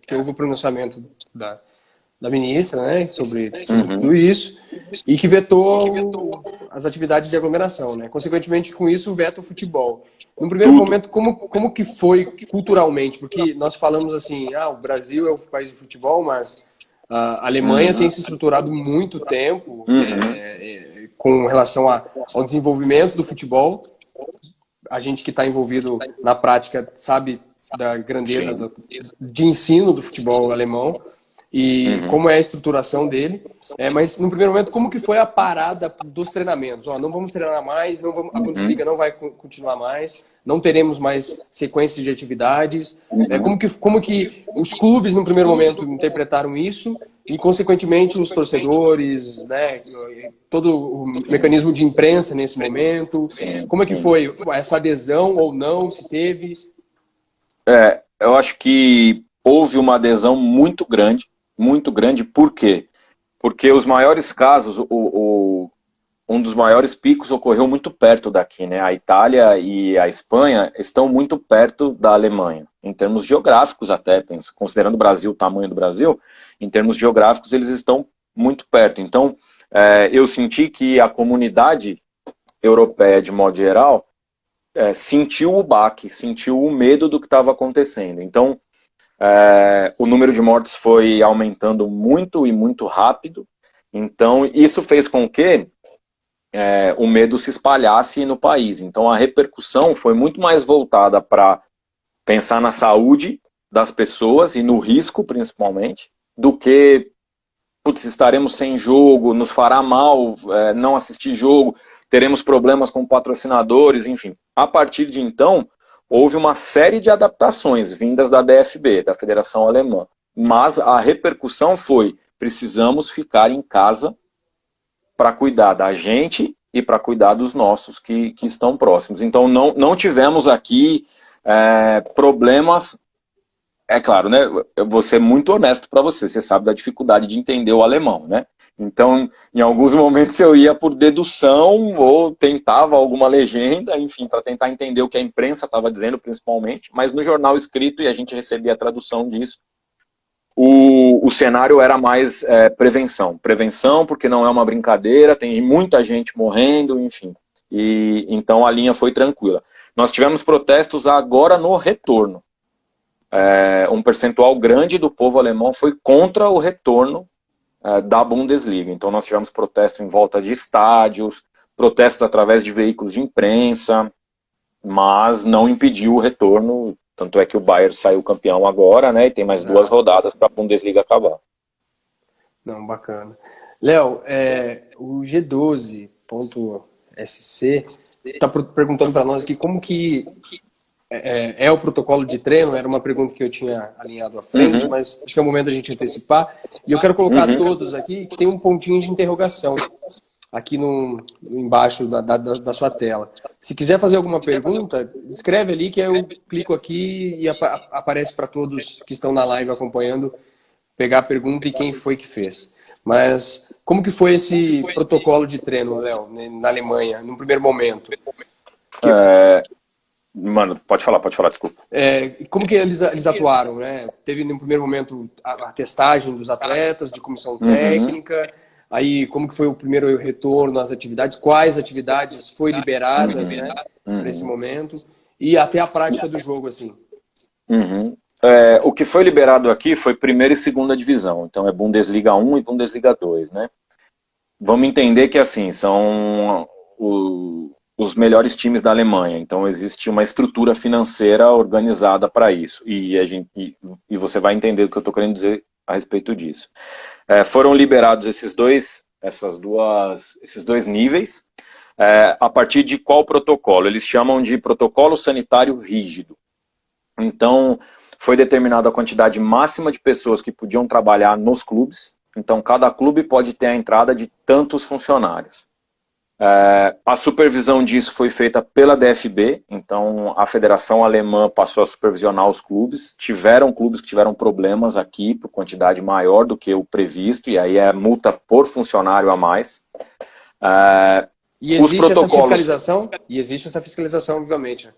que houve o pronunciamento da ministra, né, sobre tudo isso, e que vetou as atividades de aglomeração, né? Consequentemente, com isso, veta o futebol. No primeiro momento, como que foi culturalmente? Porque nós falamos assim, o Brasil é o país do futebol, mas a Alemanha tem se estruturado muito tempo com relação ao desenvolvimento do futebol. A gente que está envolvido na prática sabe da grandeza de ensino do futebol alemão. e como é a estruturação dele. Mas no primeiro momento, como que foi a parada dos treinamentos? Não vamos treinar mais, a Bundesliga não vai continuar mais, não teremos mais sequência de atividades. Como que os clubes no primeiro momento interpretaram isso e, consequentemente, os torcedores, né, todo o mecanismo de imprensa nesse momento? Como é que foi essa adesão ou não, se teve? Eu acho que houve uma adesão muito grande, por quê? Porque os maiores casos, um dos maiores picos ocorreu muito perto daqui, né? A Itália e a Espanha estão muito perto da Alemanha, em termos geográficos até, considerando o Brasil, o tamanho do Brasil, em termos geográficos eles estão muito perto. Então, eu senti que a comunidade europeia, de modo geral, sentiu o baque, sentiu o medo do que estava acontecendo. Então, o número de mortes foi aumentando muito e muito rápido. Então, isso fez com que o medo se espalhasse no país. Então, a repercussão foi muito mais voltada para pensar na saúde das pessoas e no risco, principalmente, do que, putz, estaremos sem jogo, nos fará mal não assistir jogo, teremos problemas com patrocinadores, enfim. A partir de então, houve uma série de adaptações vindas da DFB, da Federação Alemã. Mas a repercussão foi: precisamos ficar em casa para cuidar da gente e para cuidar dos nossos que estão próximos. Então não tivemos aqui problemas. É claro, né? Eu vou ser muito honesto para você. Você sabe da dificuldade de entender o alemão, né? Então, em alguns momentos eu ia por dedução ou tentava alguma legenda, enfim, para tentar entender o que a imprensa estava dizendo, principalmente. Mas no jornal escrito, e a gente recebia a tradução disso, o cenário era mais prevenção. Prevenção, porque não é uma brincadeira, tem muita gente morrendo, enfim. E então a linha foi tranquila. Nós tivemos protestos agora no retorno. Um percentual grande do povo alemão foi contra o retorno da Bundesliga. Então nós tivemos protesto em volta de estádios, protestos através de veículos de imprensa, mas não impediu o retorno. Tanto é que o Bayern saiu campeão agora, né? E tem mais 2 rodadas para a Bundesliga acabar. Não, bacana. Léo, o G12.sc está perguntando para nós aqui como que é o protocolo de treino. Era uma pergunta que eu tinha alinhado à frente, mas acho que é o momento da gente antecipar. E eu quero colocar todos aqui que tem um pontinho de interrogação aqui embaixo da sua tela. Se quiser fazer alguma pergunta, escreve ali que eu clico aqui e aparece para todos que estão na live acompanhando, pegar a pergunta e quem foi que fez. Mas como que foi esse protocolo de treino, Léo, na Alemanha, no primeiro momento? Mano, pode falar, desculpa. Como que eles atuaram, né? Teve no primeiro momento a testagem dos atletas, de comissão técnica. Aí, como que foi o primeiro retorno às atividades? Quais atividades foi liberadas, né, nesse momento? E até a prática do jogo, assim. O que foi liberado aqui foi primeira e segunda divisão. Então é Bundesliga 1 e Bundesliga 2, né? Vamos entender que, assim, são os melhores times da Alemanha. Então existe uma estrutura financeira organizada para isso. E você vai entender o que eu estou querendo dizer a respeito disso. Foram liberados esses dois níveis a partir de qual protocolo? Eles chamam de protocolo sanitário rígido. Então, foi determinada a quantidade máxima de pessoas que podiam trabalhar nos clubes. Então, cada clube pode ter a entrada de tantos funcionários. A supervisão disso foi feita pela DFB, então a Federação Alemã passou a supervisionar os clubes. Tiveram clubes que tiveram problemas aqui por quantidade maior do que o previsto, e aí é multa por funcionário a mais. E existe essa fiscalização? E existe essa fiscalização, obviamente.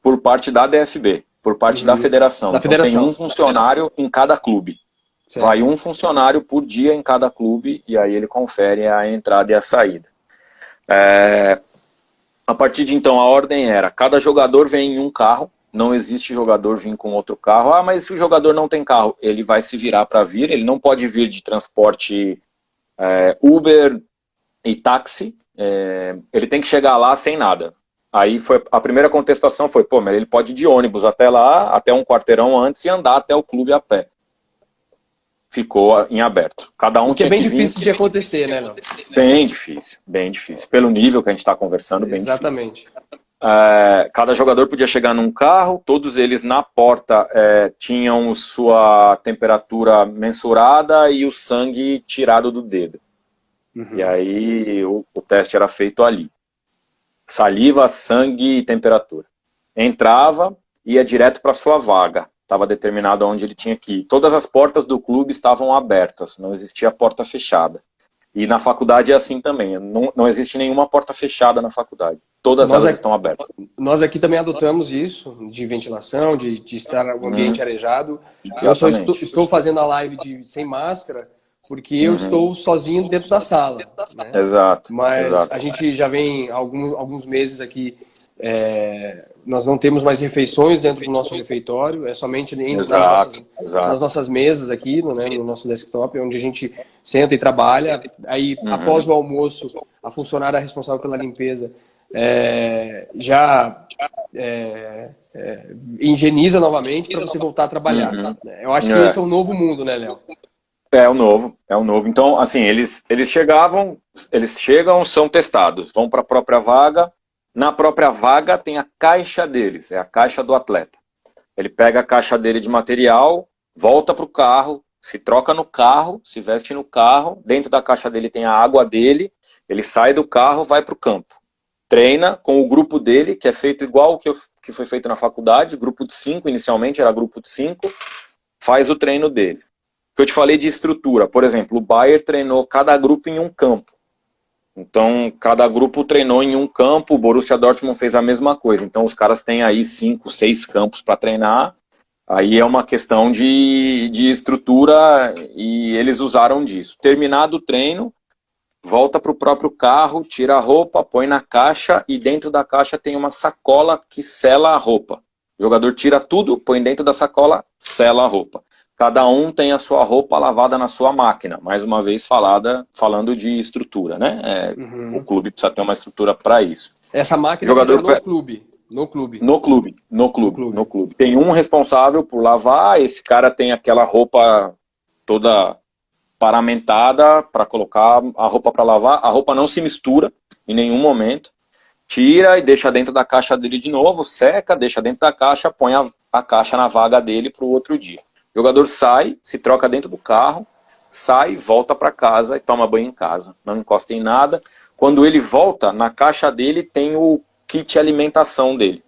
Por parte da DFB, por parte da Federação. Da Federação. Então, tem um funcionário em cada clube. Certo. Vai um funcionário por dia em cada clube, e aí ele confere a entrada e a saída. A partir de então, a ordem era: cada jogador vem em um carro, não existe jogador vir com outro carro. Mas se o jogador não tem carro, ele vai se virar para vir, ele não pode vir de transporte Uber e táxi, ele tem que chegar lá sem nada. Aí a primeira contestação foi: mas ele pode ir de ônibus até lá, até um quarteirão antes, e andar até o clube a pé. ficou em aberto. Cada um O que é tinha bem que vir. difícil de acontecer, né, Léo? Bem difícil, bem difícil. Pelo nível que a gente está conversando, bem difícil. Exatamente. Cada jogador podia chegar num carro, todos eles na porta tinham sua temperatura mensurada e o sangue tirado do dedo. E aí o teste era feito ali. Saliva, sangue e temperatura. Entrava, ia direto para sua vaga. Estava determinado onde ele tinha que ir. Todas as portas do clube estavam abertas, não existia porta fechada. E na faculdade é assim também, não existe nenhuma porta fechada na faculdade. Todas elas estão abertas. Nós aqui também adotamos isso, de ventilação, de estar no ambiente arejado. Eu só estou fazendo a live sem máscara, porque eu estou sozinho dentro da sala. Né? Exato. Mas exato. a gente já vem alguns meses aqui, nós não temos mais refeições dentro do nosso refeitório, é somente nas nossas mesas aqui, né, no nosso desktop, onde a gente senta e trabalha. Aí, após o almoço, a funcionária responsável pela limpeza higieniza novamente para você voltar a trabalhar. Eu acho que esse é o novo mundo, né, Léo? É o novo. Então, assim, eles chegam, são testados, vão para a própria vaga. Na própria vaga tem a caixa deles, é a caixa do atleta. Ele pega a caixa dele de material, volta para o carro, se troca no carro, se veste no carro, dentro da caixa dele tem a água dele, ele sai do carro, vai para o campo. Treina com o grupo dele, que é feito igual o que foi feito na faculdade, grupo de 5, inicialmente era grupo de 5, faz o treino dele. Que eu te falei de estrutura, por exemplo, o Bayern treinou cada grupo em um campo. Então, cada grupo treinou em um campo, o Borussia Dortmund fez a mesma coisa. Então, os caras têm aí 5, 6 campos para treinar. Aí é uma questão de estrutura e eles usaram disso. Terminado o treino, volta para o próprio carro, tira a roupa, põe na caixa e dentro da caixa tem uma sacola que sela a roupa. O jogador tira tudo, põe dentro da sacola, sela a roupa. Cada um tem a sua roupa lavada na sua máquina. Mais uma vez falando de estrutura, né? O clube precisa ter uma estrutura para isso. Essa máquina fica no clube. No clube. Tem um responsável por lavar, esse cara tem aquela roupa toda paramentada para colocar a roupa para lavar. A roupa não se mistura em nenhum momento. Tira e deixa dentro da caixa dele de novo, seca, deixa dentro da caixa, põe a caixa na vaga dele para o outro dia. O jogador sai, se troca dentro do carro, sai, volta para casa e toma banho em casa. Não encosta em nada. Quando ele volta, na caixa dele tem o kit alimentação dele.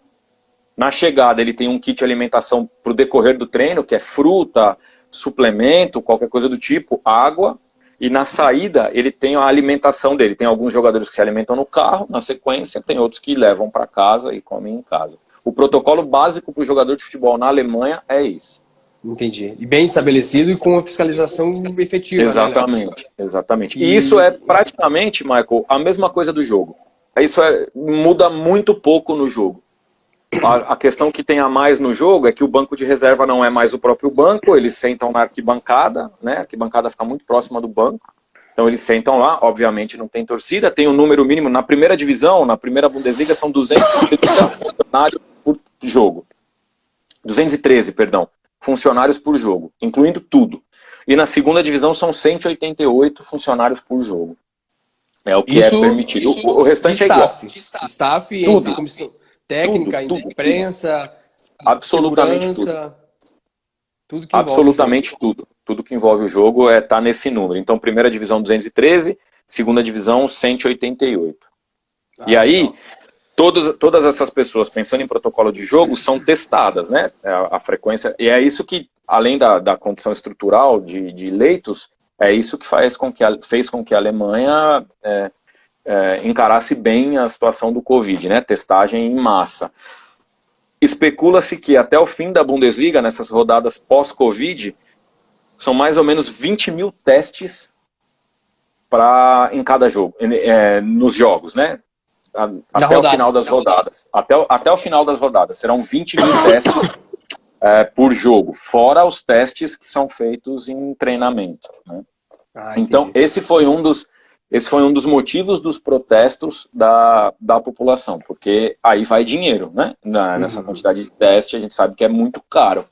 Na chegada ele tem um kit alimentação para o decorrer do treino, que é fruta, suplemento, qualquer coisa do tipo, água. E na saída ele tem a alimentação dele. Tem alguns jogadores que se alimentam no carro, na sequência, tem outros que levam para casa e comem em casa. O protocolo básico para o jogador de futebol na Alemanha é esse. Entendi. E bem estabelecido e com a fiscalização efetiva. Exatamente, né, exatamente. E isso é praticamente, Michael, a mesma coisa do jogo. Isso muda muito pouco no jogo. A questão que tem a mais no jogo é que o banco de reserva não é mais o próprio banco, eles sentam na arquibancada, né? A arquibancada fica muito próxima do banco. Então eles sentam lá, obviamente não tem torcida, tem um número mínimo. Na primeira divisão, na primeira Bundesliga, são 230 funcionários por jogo. 213, perdão. Funcionários por jogo, incluindo tudo. E na segunda divisão são 188 funcionários por jogo. É o que é permitido. O restante é igual. Staff, tudo. Comissão técnica, tudo, imprensa, absolutamente segurança, tudo que envolve absolutamente tudo. Tudo que envolve o jogo está nesse número. Então, primeira divisão 213, segunda divisão 188. E aí... Não. Todas essas pessoas, pensando em protocolo de jogo, são testadas, né? A frequência. E é isso que, além da condição estrutural de leitos, é isso que fez com que a Alemanha encarasse bem a situação do Covid, né? Testagem em massa. Especula-se que até o fim da Bundesliga, nessas rodadas pós-Covid, são mais ou menos 20 mil testes em cada jogo, nos jogos, né? Até o final das rodadas. Até o final das rodadas. Serão 20 mil testes por jogo, fora os testes que são feitos em treinamento. Né? Então, esse foi um dos motivos dos protestos da população, porque aí vai dinheiro, né? Nessa quantidade de teste, a gente sabe que é muito caro.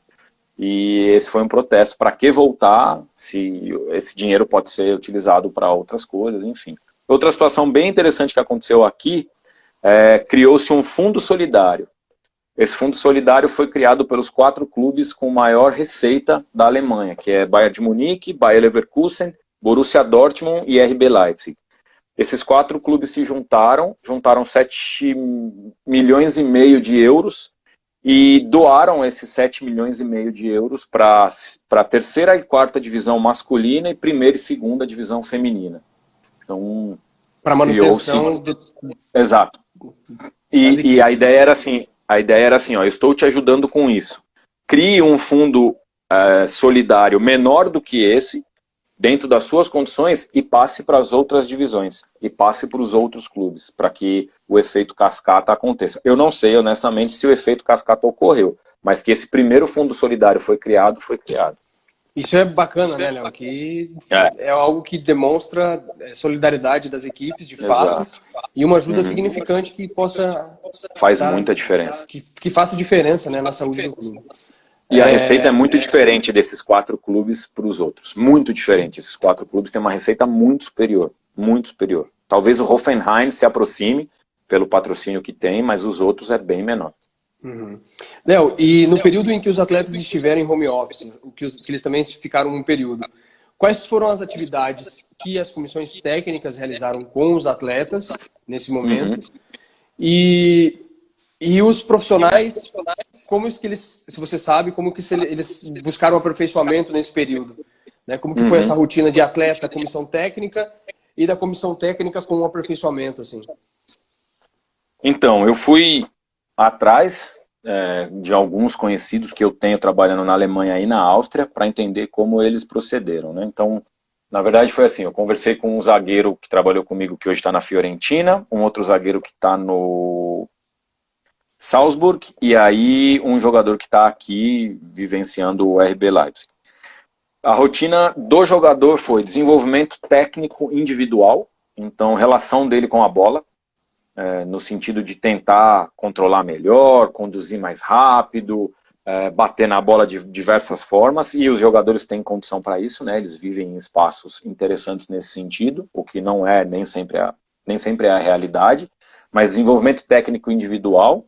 E esse foi um protesto. Para que voltar se esse dinheiro pode ser utilizado para outras coisas, enfim. Outra situação bem interessante que aconteceu aqui, criou-se um fundo solidário. Esse fundo solidário foi criado pelos 4 clubes com maior receita da Alemanha, que é Bayern de Munique, Bayer Leverkusen, Borussia Dortmund e RB Leipzig. Esses 4 clubes se juntaram 7,5 milhões de euros e doaram esses 7,5 milhões de euros para a terceira e quarta divisão masculina e primeira e segunda divisão feminina. Então, para manutenção do... Exato. E a ideia era assim, ó, eu estou te ajudando com isso. Crie um fundo solidário menor do que esse, dentro das suas condições, e passe para as outras divisões, e passe para os outros clubes, para que o efeito cascata aconteça. Eu não sei, honestamente, se o efeito cascata ocorreu, mas que esse primeiro fundo solidário foi criado, foi criado. Isso é bacana, né, Léo? Que é algo que demonstra solidariedade das equipes, de fato, e uma ajuda significante que possa... Faz muita diferença. Que faça diferença, né, na saúde do clube. E a receita é muito diferente desses 4 clubes para os outros. Muito diferente. Esses 4 clubes têm uma receita muito superior. Muito superior. Talvez o Hoffenheim se aproxime pelo patrocínio que tem, mas os outros é bem menor. Léo, e no período em que os atletas estiveram em home office, que eles também ficaram um período, quais foram as atividades que as comissões técnicas realizaram com os atletas nesse momento? E os profissionais, como que eles, se você sabe, como que eles buscaram aperfeiçoamento nesse período? Né? Como que foi essa rotina de atleta, comissão técnica e da comissão técnica com o aperfeiçoamento, assim? Então, eu fui atrás de alguns conhecidos que eu tenho trabalhando na Alemanha e na Áustria para entender como eles procederam, né? Então, na verdade foi assim, eu conversei com um zagueiro que trabalhou comigo, que hoje está na Fiorentina, um outro zagueiro que está no Salzburg, e aí um jogador que está aqui vivenciando o RB Leipzig. A rotina do jogador foi desenvolvimento técnico individual, então relação dele com a bola, no sentido de tentar controlar melhor, conduzir mais rápido, bater na bola de diversas formas, e os jogadores têm condição para isso, né? Eles vivem em espaços interessantes nesse sentido, o que não é nem sempre é a realidade, mas desenvolvimento técnico individual,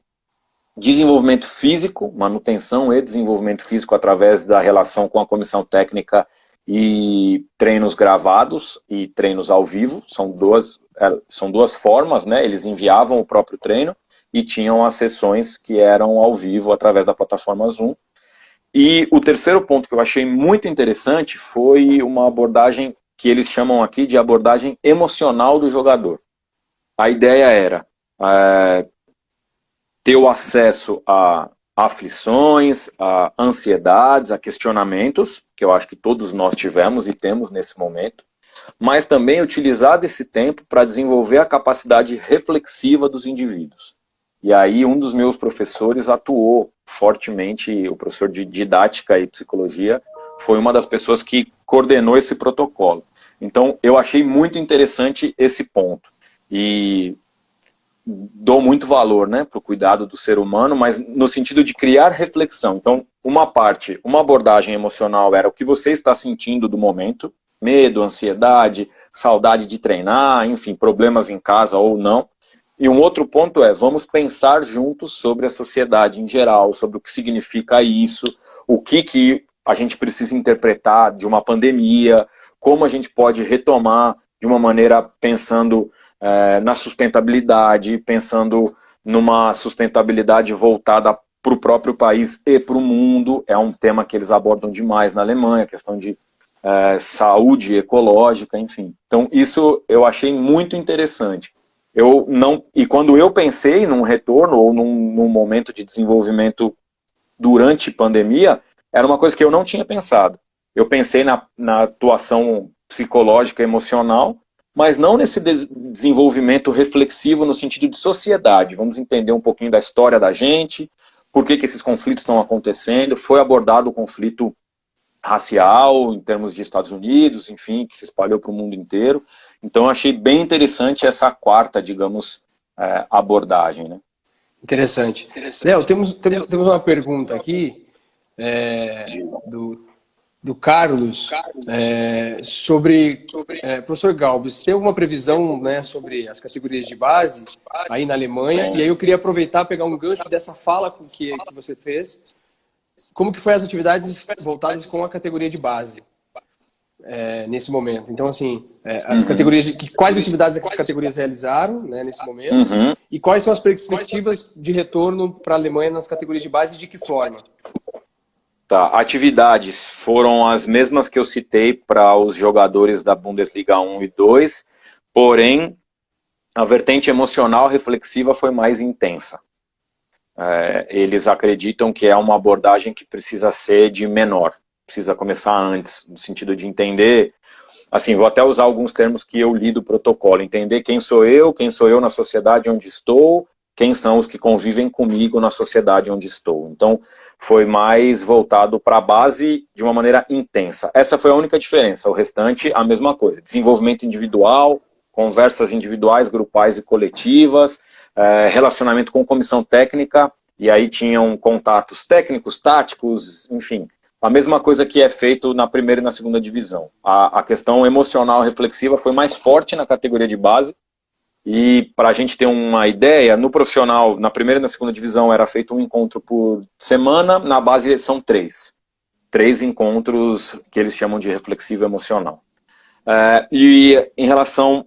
desenvolvimento físico, manutenção e desenvolvimento físico através da relação com a comissão técnica e treinos gravados e treinos ao vivo, são duas formas, né? Eles enviavam o próprio treino e tinham as sessões que eram ao vivo através da plataforma Zoom. E o terceiro ponto que eu achei muito interessante foi uma abordagem que eles chamam aqui de abordagem emocional do jogador. A ideia era ter o acesso a aflições, a ansiedades, a questionamentos, que eu acho que todos nós tivemos e temos nesse momento, mas também utilizar desse tempo para desenvolver a capacidade reflexiva dos indivíduos. E aí um dos meus professores atuou fortemente, o professor de didática e psicologia, foi uma das pessoas que coordenou esse protocolo. Então eu achei muito interessante esse ponto. E dou muito valor, né, para o cuidado do ser humano, mas no sentido de criar reflexão. Então, uma abordagem emocional era o que você está sentindo do momento, medo, ansiedade, saudade de treinar, enfim, problemas em casa ou não. E um outro ponto vamos pensar juntos sobre a sociedade em geral, sobre o que significa isso, o que a gente precisa interpretar de uma pandemia, como a gente pode retomar de uma maneira pensando na sustentabilidade, pensando numa sustentabilidade voltada para o próprio país e para o mundo. É um tema que eles abordam demais na Alemanha, questão de saúde ecológica, enfim. Então isso eu achei muito interessante. E quando eu pensei num retorno ou num momento de desenvolvimento durante pandemia, era uma coisa que eu não tinha pensado. Eu pensei na atuação psicológica, emocional, mas não nesse desenvolvimento reflexivo no sentido de sociedade. Vamos entender um pouquinho da história da gente, por que esses conflitos estão acontecendo. Foi abordado o conflito racial, em termos de Estados Unidos, enfim, que se espalhou para o mundo inteiro. Então, eu achei bem interessante essa quarta, digamos, abordagem, né? Interessante. Léo, temos uma pergunta aqui. do Carlos professor Galbis, tem alguma previsão, né, sobre as categorias de base aí na Alemanha? E aí eu queria aproveitar, pegar um gancho dessa fala que você fez. Como que foi as atividades voltadas com a categoria de base nesse momento? Então, assim, as categorias quais atividades as categorias realizaram, né, nesse momento? E quais são as perspectivas de retorno para a Alemanha nas categorias de base e de que forma? Tá, atividades foram as mesmas que eu citei para os jogadores da Bundesliga 1 e 2, porém, a vertente emocional reflexiva foi mais intensa. Eles acreditam que é uma abordagem que precisa ser de menor, precisa começar antes, no sentido de entender, assim, vou até usar alguns termos que eu li do protocolo, entender quem sou eu na sociedade onde estou, quem são os que convivem comigo na sociedade onde estou. Então, foi mais voltado para a base de uma maneira intensa. Essa foi a única diferença, o restante, a mesma coisa. Desenvolvimento individual, conversas individuais, grupais e coletivas, relacionamento com comissão técnica, e aí tinham contatos técnicos, táticos, enfim, a mesma coisa que é feito na primeira e na segunda divisão. A questão emocional reflexiva foi mais forte na categoria de base, e para a gente ter uma ideia, no profissional, na primeira e na segunda divisão era feito um encontro por semana, na base são 3. 3 encontros que eles chamam de reflexivo emocional. E em relação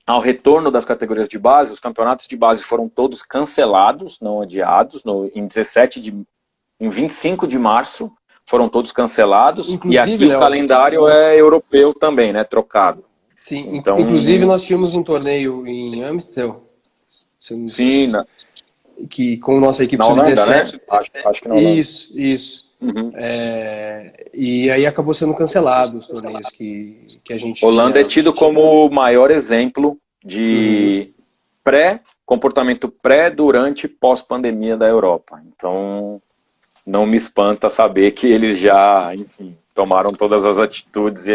ao retorno das categorias de base, os campeonatos de base foram todos cancelados, não adiados, em 25 de março foram todos cancelados, inclusive, e aqui o calendário é europeu também, né, trocado. Sim, então, inclusive nós tínhamos um torneio em Amsterdã, que com a nossa equipe sub-17. Né? Acho que não. Isso. E aí acabou sendo cancelado os torneios que a gente Holanda é tido como o maior exemplo de comportamento pré, durante e pós-pandemia da Europa. Então, não me espanta saber que eles já, enfim, tomaram todas as atitudes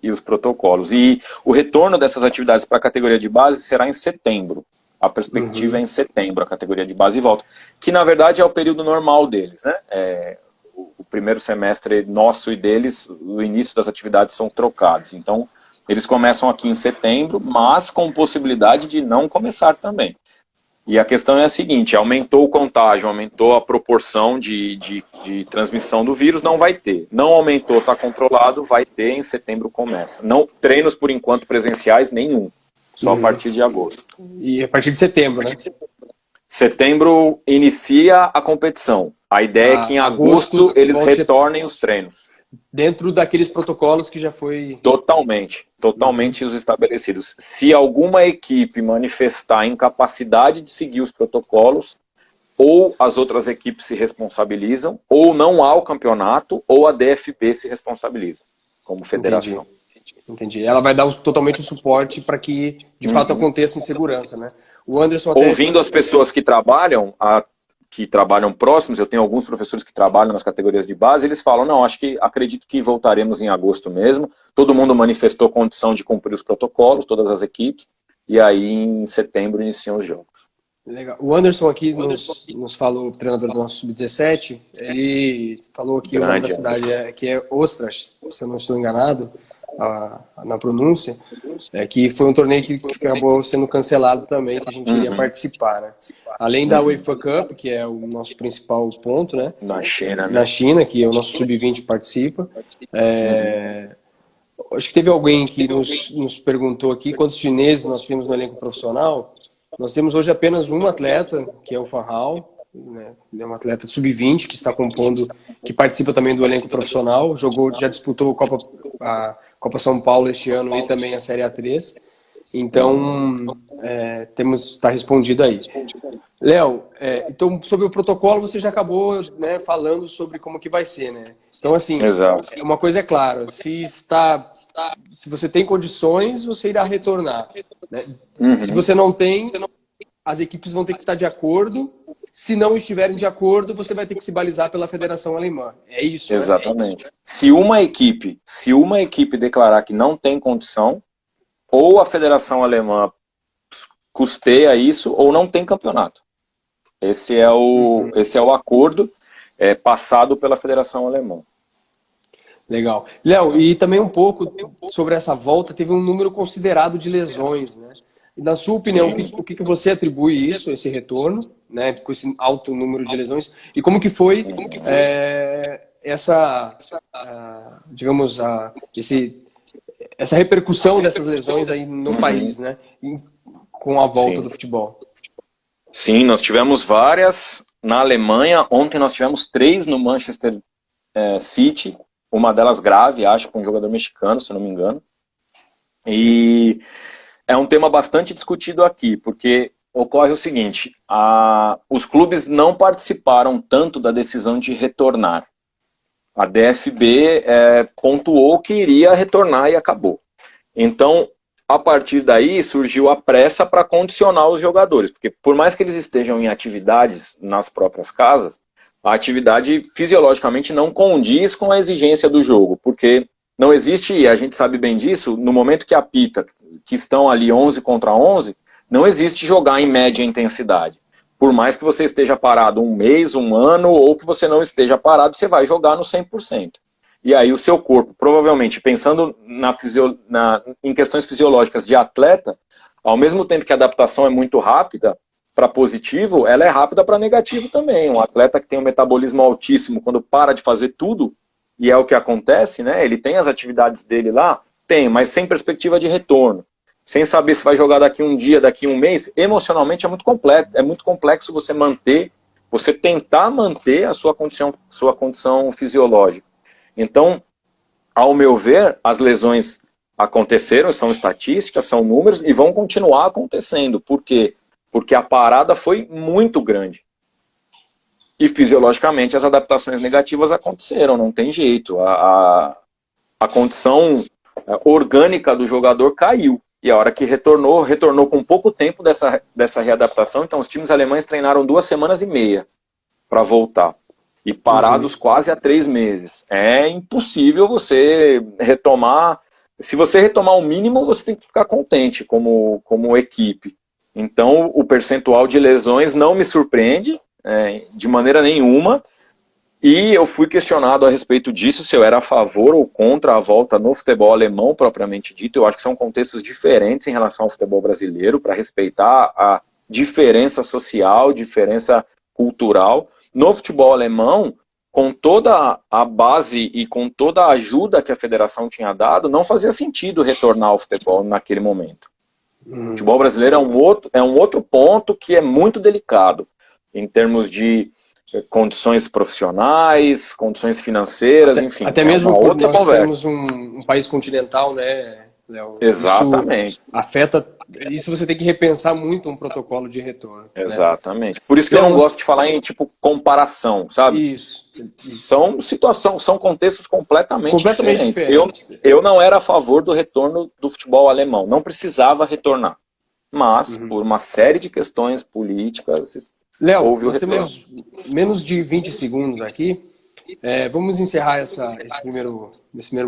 e os protocolos. E o retorno dessas atividades para a categoria de base será em setembro. A perspectiva é em setembro, a categoria de base volta. Que, na verdade, é o período normal deles, né? O primeiro semestre nosso e deles, o início das atividades são trocados. Então, eles começam aqui em setembro, mas com possibilidade de não começar também. E a questão é a seguinte, aumentou o contágio, aumentou a proporção de transmissão do vírus, não vai ter. Não aumentou, está controlado, vai ter, em setembro começa. Não, treinos, por enquanto, presenciais, nenhum. Só a partir de agosto. E a partir de setembro, né? Setembro inicia a competição. A ideia é que em agosto eles retornem os treinos. Dentro daqueles protocolos que já foi... Totalmente os estabelecidos. Se alguma equipe manifestar incapacidade de seguir os protocolos, ou as outras equipes se responsabilizam, ou não há o campeonato, ou a DFB se responsabiliza, como federação. Entendi. Ela vai dar totalmente o suporte para que, de fato, aconteça em segurança, né? O Anderson ouvindo as pessoas que trabalham próximos, eu tenho alguns professores que trabalham nas categorias de base, eles falam, não, acredito que voltaremos em agosto mesmo, todo mundo manifestou condição de cumprir os protocolos, todas as equipes, e aí em setembro iniciam os jogos. Legal. O Anderson aqui nos falou, o treinador do nosso Sub-17, ele falou aqui o nome da cidade, que é Ostrach, se eu não estou enganado, na pronúncia, que foi um torneio que acabou sendo cancelado também, que a gente iria participar, né? Além da UEFA Cup, que é o nosso principal ponto, né? Na China, né? Na China, que o nosso Sub-20 participa. Acho que teve alguém que nos perguntou aqui quantos chineses nós temos no elenco profissional. Nós temos hoje apenas um atleta, que é o Fan Hao, né? É um atleta Sub-20 que está compondo, que participa também do elenco profissional, já disputou a Copa São Paulo este ano e também a Série A3. Então, está respondido aí. Léo, então, sobre o protocolo, você já acabou, né, falando sobre como que vai ser, né? Então, assim, uma coisa é clara, se você tem condições, você irá retornar, né? Se você não tem, as equipes vão ter que estar de acordo. Se não estiverem de acordo, você vai ter que se balizar pela Federação Alemã. É isso, exatamente. Né? É isso. Se uma equipe declarar que não tem condição, ou a Federação Alemã custeia isso, ou não tem campeonato. Esse é o acordo. passado pela Federação Alemã. Legal. Léo, e também um pouco sobre essa volta, teve um número considerado de lesões, né? E na sua opinião, o que você atribui isso, esse retorno, né, com esse alto número de lesões, e como que foi digamos, essa repercussão dessas lesões aí no país, né, com a volta do futebol? Sim, nós tivemos várias na Alemanha. Ontem nós tivemos 3 no Manchester City, uma delas grave, acho, com um jogador mexicano, se não me engano. E é um tema bastante discutido aqui, porque ocorre o seguinte, os clubes não participaram tanto da decisão de retornar. A DFB pontuou que iria retornar e acabou. Então, a partir daí, surgiu a pressa para condicionar os jogadores, porque por mais que eles estejam em atividades nas próprias casas, a atividade fisiologicamente não condiz com a exigência do jogo, porque não existe, e a gente sabe bem disso, no momento que apita, que estão ali 11 contra 11, não existe jogar em média intensidade. Por mais que você esteja parado um mês, um ano, ou que você não esteja parado, você vai jogar no 100%. E aí o seu corpo, provavelmente, pensando em questões fisiológicas de atleta, ao mesmo tempo que a adaptação é muito rápida, para positivo, ela é rápida para negativo também. Um atleta que tem um metabolismo altíssimo, quando para de fazer tudo, e é o que acontece, né? Ele tem as atividades dele lá, mas sem perspectiva de retorno. Sem saber se vai jogar daqui um dia, daqui um mês, emocionalmente é muito complexo você tentar manter a sua condição fisiológica. Então, ao meu ver, as lesões aconteceram, são estatísticas, são números, e vão continuar acontecendo. Por quê? Porque a parada foi muito grande. E fisiologicamente as adaptações negativas aconteceram, não tem jeito. A condição orgânica do jogador caiu. E a hora que retornou com pouco tempo dessa readaptação. Então os times alemães treinaram 2 semanas e meia para voltar. E parados quase há 3 meses. É impossível você retomar. Se você retomar o mínimo, você tem que ficar contente como equipe. Então, o percentual de lesões não me surpreende, de maneira nenhuma, e eu fui questionado a respeito disso, se eu era a favor ou contra a volta no futebol alemão, propriamente dito. Eu acho que são contextos diferentes em relação ao futebol brasileiro, para respeitar a diferença social, diferença cultural. No futebol alemão, com toda a base e com toda a ajuda que a federação tinha dado, não fazia sentido retornar ao futebol naquele momento. O futebol brasileiro é um outro ponto que é muito delicado, em termos de condições profissionais, condições financeiras, enfim. Até mesmo uma por outra nós conversa. sermos um país continental, né, Léo? Exatamente. Isso afeta, isso você tem que repensar muito um protocolo de retorno. Exatamente. Né? Por isso que eu não gosto de falar em comparação, sabe? Isso. São contextos completamente diferentes. Eu não era a favor do retorno do futebol alemão, não precisava retornar. Mas, por uma série de questões políticas, Léo, nós temos menos de 20 segundos aqui. Vamos encerrar esse primeiro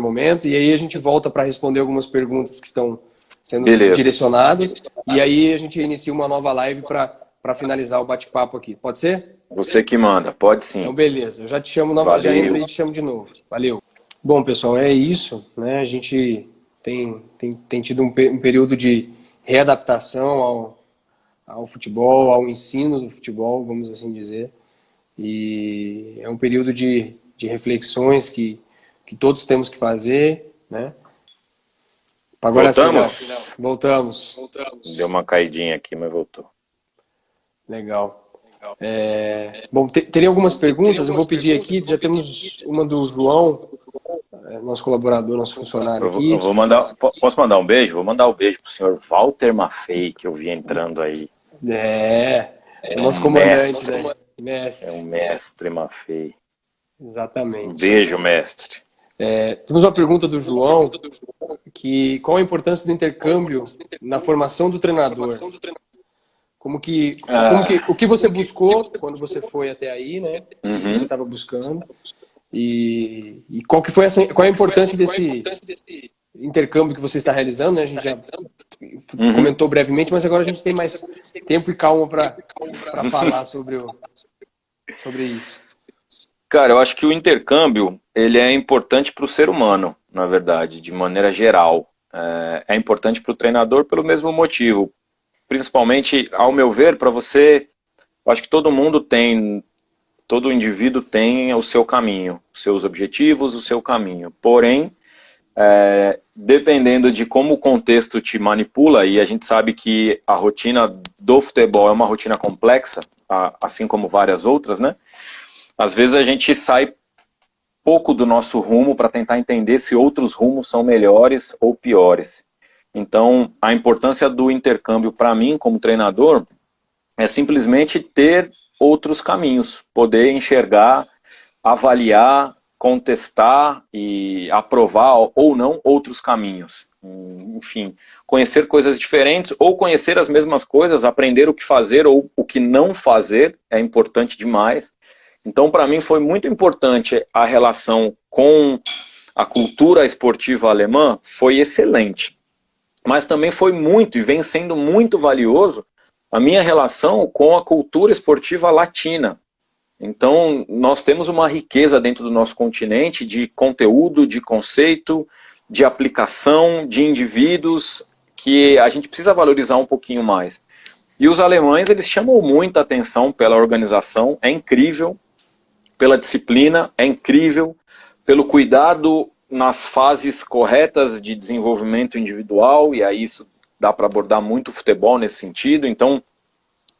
momento e aí a gente volta para responder algumas perguntas que estão sendo direcionadas e aí a gente inicia uma nova live para finalizar o bate-papo aqui. Pode ser? Você que manda, pode sim. Então, beleza. Eu já te chamo novamente, já entro e te chamo de novo. Valeu. Bom, pessoal, é isso, né? A gente tem tido um período de readaptação ao futebol, ao ensino do futebol, vamos assim dizer. E é um período de reflexões que todos temos que fazer, né? Agora voltamos? Sim, voltamos. Deu uma caidinha aqui, mas voltou. Legal. Bom, teria algumas perguntas, eu vou pedir aqui, já temos uma do João, nosso colaborador, nosso funcionário aqui. Posso mandar um beijo? Vou mandar um beijo pro senhor Walter Maffei, que eu vi entrando aí. Nosso comandante, né? Mestre. É um mestre Maffei. Exatamente. Um beijo, mestre. Temos uma pergunta do João, qual a importância do intercâmbio na formação do treinador? O que você buscou quando você foi até aí, né? O que você estava buscando? E qual é a importância desse intercâmbio que você está realizando, né? A gente já comentou brevemente, mas agora a gente tem mais tempo e calma para falar sobre isso. Cara, eu acho que o intercâmbio, ele é importante para o ser humano, na verdade, de maneira geral. É importante para o treinador pelo mesmo motivo. Principalmente, ao meu ver, para você, eu acho que todo indivíduo tem o seu caminho, os seus objetivos, o seu caminho. Porém, dependendo de como o contexto te manipula, e a gente sabe que a rotina do futebol é uma rotina complexa, assim como várias outras, né? Às vezes a gente sai pouco do nosso rumo para tentar entender se outros rumos são melhores ou piores. Então, a importância do intercâmbio para mim, como treinador, é simplesmente ter outros caminhos, poder enxergar, avaliar, contestar e aprovar ou não outros caminhos. Enfim, conhecer coisas diferentes ou conhecer as mesmas coisas, aprender o que fazer ou o que não fazer é importante demais. Então, para mim, foi muito importante a relação com a cultura esportiva alemã, foi excelente. Mas também foi muito, e vem sendo muito valioso, a minha relação com a cultura esportiva latina. Então, nós temos uma riqueza dentro do nosso continente de conteúdo, de conceito, de aplicação, de indivíduos, que a gente precisa valorizar um pouquinho mais. E os alemães, eles chamam muita atenção pela organização, é incrível, pela disciplina, é incrível, pelo cuidado nas fases corretas de desenvolvimento individual, e aí isso dá para abordar muito o futebol nesse sentido. Então,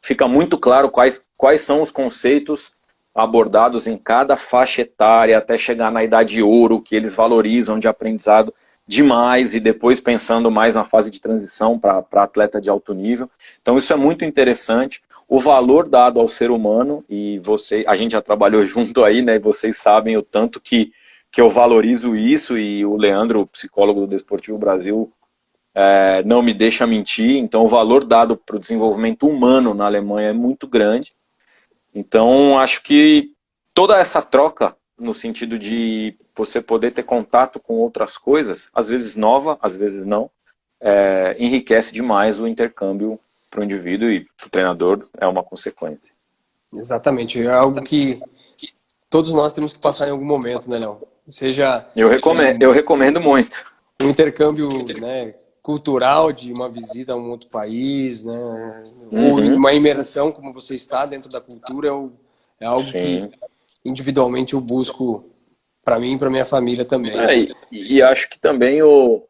fica muito claro quais são os conceitos abordados em cada faixa etária, até chegar na idade ouro, que eles valorizam de aprendizado demais, e depois pensando mais na fase de transição para atleta de alto nível. Então isso é muito interessante. O valor dado ao ser humano, e a gente já trabalhou junto aí, né, e vocês sabem o tanto que eu valorizo isso, e o Leandro, o psicólogo do Desportivo Brasil, não me deixa mentir. Então o valor dado para o desenvolvimento humano na Alemanha é muito grande. Então acho que toda essa troca, no sentido de você poder ter contato com outras coisas, às vezes nova, às vezes não, enriquece demais o intercâmbio para o indivíduo, e para o treinador é uma consequência. Exatamente, é algo que todos nós temos que passar em algum momento, né, Léo? Seja eu recomendo muito. Um intercâmbio, né, cultural de uma visita a um outro país, né, ou uma imersão como você está dentro da cultura, é algo que individualmente eu busco para mim e para minha família também. E acho que também o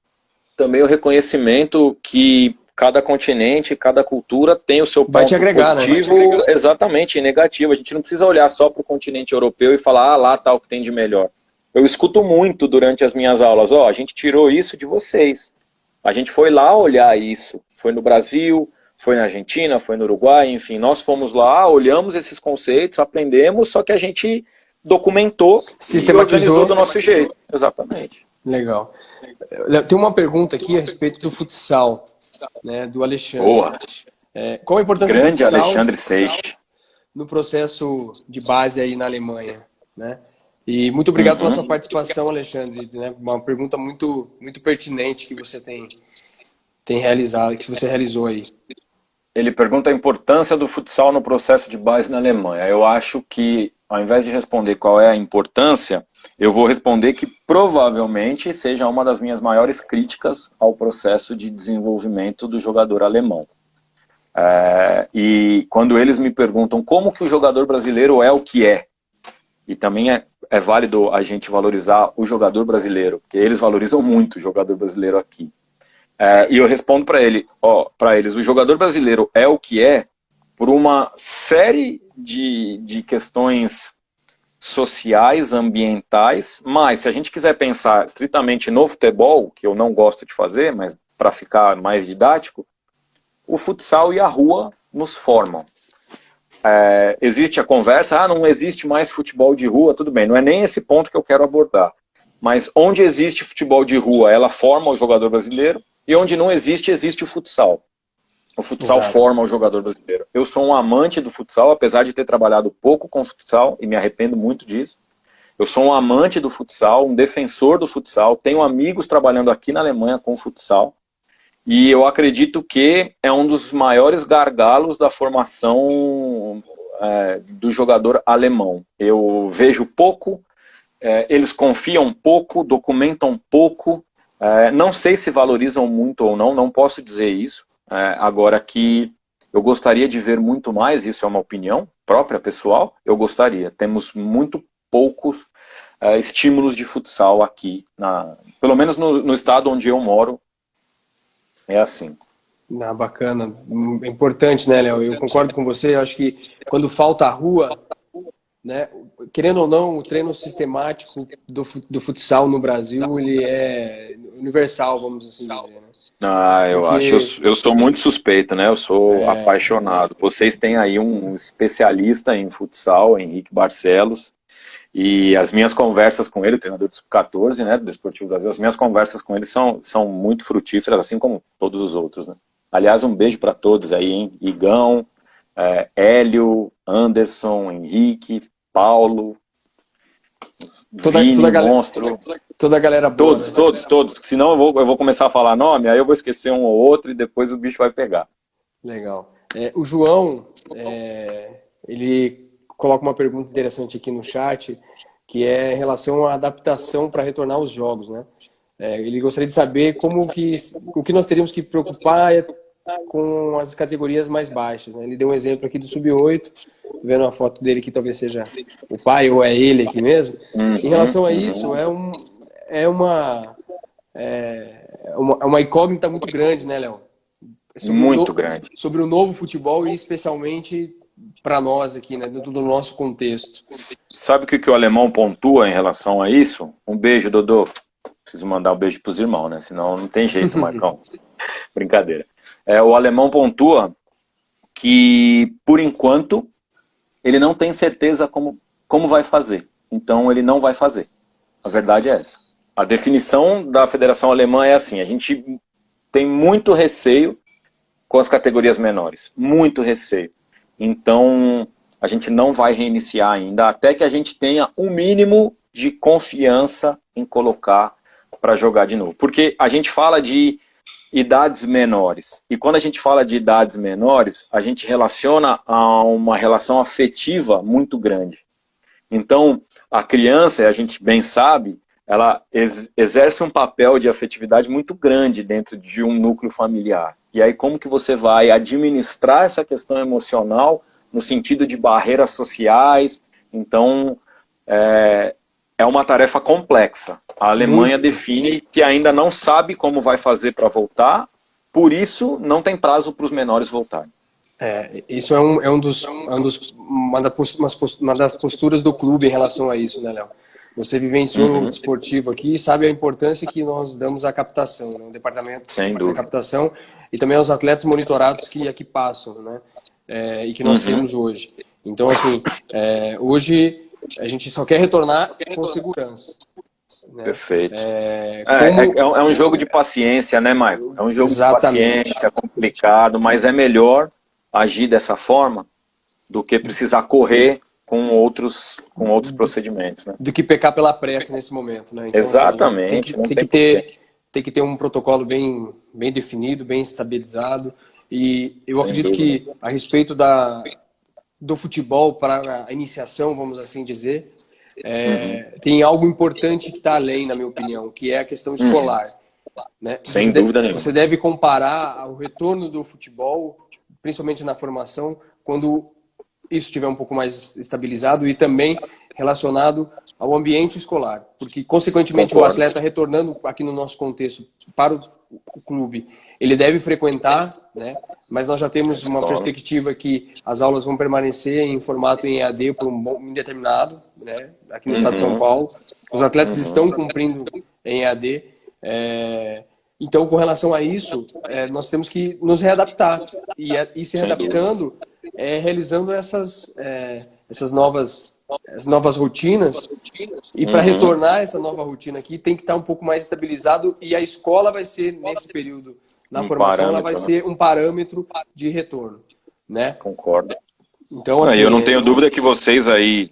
reconhecimento que cada continente, cada cultura tem o seu ponto positivo, né? Exatamente, e negativo. A gente não precisa olhar só para o continente europeu e falar, lá tá o que tem de melhor. Eu escuto muito durante as minhas aulas, a gente tirou isso de vocês. A gente foi lá olhar isso. Foi no Brasil, foi na Argentina, foi no Uruguai, enfim, nós fomos lá, olhamos esses conceitos, aprendemos, só que a gente documentou, sistematizou do nosso jeito. Exatamente. Legal. Tem uma pergunta aqui a respeito do futsal, né, do Alexandre. Boa. Qual a importância do futsal Alexandre Seixas no processo de base aí na Alemanha, né? E muito obrigado pela sua participação, Alexandre, né? Uma pergunta muito pertinente que você tem realizado, que você realizou aí. Ele pergunta a importância do futsal no processo de base na Alemanha. Eu acho que, ao invés de responder qual é a importância, eu vou responder que provavelmente seja uma das minhas maiores críticas ao processo de desenvolvimento do jogador alemão. E quando eles me perguntam como que o jogador brasileiro é o que é, e também é válido a gente valorizar o jogador brasileiro, porque eles valorizam muito o jogador brasileiro aqui. E eu respondo para eles, o jogador brasileiro é o que é por uma série de questões sociais, ambientais, mas se a gente quiser pensar estritamente no futebol, que eu não gosto de fazer, mas para ficar mais didático, o futsal e a rua nos formam. Existe a conversa, não existe mais futebol de rua, tudo bem, não é nem esse ponto que eu quero abordar. Mas onde existe futebol de rua, ela forma o jogador brasileiro, e onde não existe, existe o futsal. O futsal forma o jogador brasileiro. Eu sou um amante do futsal, apesar de ter trabalhado pouco com futsal, e me arrependo muito disso. Eu sou um amante do futsal, um defensor do futsal, tenho amigos trabalhando aqui na Alemanha com futsal, e eu acredito que é um dos maiores gargalos da formação do jogador alemão. Eu vejo pouco, eles confiam pouco, documentam pouco, não sei se valorizam muito ou não, não posso dizer isso. Agora que eu gostaria de ver muito mais, isso é uma opinião própria, pessoal, eu gostaria. Temos muito poucos estímulos de futsal aqui, pelo menos no estado onde eu moro, é assim. Bacana, é importante, né, Léo? Eu concordo com você, eu acho que quando falta a rua, né, querendo ou não, o treino sistemático do futsal no Brasil, ele é universal, vamos assim dizer, né? Eu Porque acho, eu sou muito suspeito, né? Eu sou apaixonado. Vocês têm aí um especialista em futsal, Henrique Barcelos, e as minhas conversas com ele, treinador do Sub-14, né, do Desportivo Brasil, as minhas conversas com ele são muito frutíferas, assim como todos os outros, né? Aliás, um beijo para todos aí, hein? Igão, Hélio, Anderson, Henrique, Paulo, Vini, Monstro. Toda a galera boa. Todos. Senão eu vou começar a falar nome, aí eu vou esquecer um ou outro e depois o bicho vai pegar. Legal. O João, ele coloca uma pergunta interessante aqui no chat, que é em relação à adaptação para retornar aos jogos, né? Ele gostaria de saber o que nós teríamos que preocupar com as categorias mais baixas, né? Ele deu um exemplo aqui do Sub-8, vendo a foto dele que talvez seja o pai ou é ele aqui mesmo. Em relação a isso, é uma incógnita muito grande, né, Léo? Muito grande. Sobre o novo futebol e especialmente para nós aqui, né, dentro do nosso contexto. Sabe o que o alemão pontua em relação a isso? Um beijo, Dodô. Preciso mandar um beijo pros irmãos, né? Senão não tem jeito, Marcão. Brincadeira. O alemão pontua que, por enquanto, ele não tem certeza como vai fazer. Então, ele não vai fazer. A verdade é essa. A definição da Federação Alemã é assim: a gente tem muito receio com as categorias menores. Muito receio. Então, a gente não vai reiniciar ainda, até que a gente tenha um mínimo de confiança em colocar para jogar de novo. Porque a gente fala de idades menores. E quando a gente fala de idades menores, a gente relaciona a uma relação afetiva muito grande. Então, a criança, a gente bem sabe, ela exerce um papel de afetividade muito grande dentro de um núcleo familiar. E aí como que você vai administrar essa questão emocional no sentido de barreiras sociais? Então, é uma tarefa complexa. A Alemanha define que ainda não sabe como vai fazer para voltar, por isso não tem prazo para os menores voltarem. Isso é uma das posturas do clube em relação a isso, né, Léo? Você vivenciou no esportivo aqui e sabe a importância que nós damos à captação, né? O departamento de captação e também aos atletas monitorados que aqui passam, né? E que nós temos hoje. Então, assim, hoje a gente só quer retornar com segurança. Né? Perfeito. É um jogo de paciência, né, Maicon? É um jogo de paciência, complicado, mas é melhor agir dessa forma do que precisar correr com outros procedimentos, né? Do que pecar pela pressa nesse momento, né? Então, exatamente. Assim, tem que ter um protocolo bem definido, bem estabilizado. E eu acredito que, a respeito do futebol para a iniciação, vamos assim dizer, tem algo importante que está além, na minha opinião, que é a questão escolar. Né? Sem dúvida nenhuma. Você deve comparar o retorno do futebol, principalmente na formação, quando isso estiver um pouco mais estabilizado e também relacionado ao ambiente escolar. Porque, consequentemente, o atleta retornando aqui no nosso contexto para o clube, ele deve frequentar, né? Mas nós já temos uma perspectiva que as aulas vão permanecer em formato em EAD por um bom indeterminado, né? Aqui no estado de São Paulo. Os atletas estão cumprindo em EAD. Então, com relação a isso, nós temos que nos readaptar. E se readaptando, realizando essas novas rotinas. E para retornar essa nova rotina aqui, tem que estar um pouco mais estabilizado. E a escola vai ser, nesse período, na formação, ela vai ser um parâmetro de retorno. Né? Concordo. Então, assim, eu não tenho dúvida que vocês aí,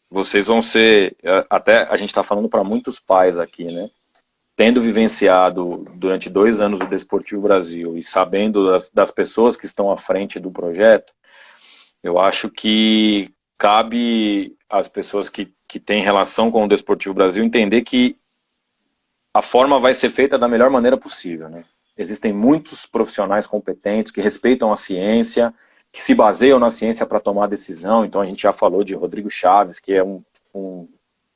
vocês vão ser, até a gente está falando para muitos pais aqui, né? Tendo vivenciado durante 2 anos o Desportivo Brasil e sabendo das pessoas que estão à frente do projeto, Eu acho que cabe às pessoas que têm relação com o Desportivo Brasil entender que a forma vai ser feita da melhor maneira possível, né? Existem muitos profissionais competentes que respeitam a ciência, que se baseiam na ciência para tomar decisão. Então a gente já falou de Rodrigo Chaves, que é um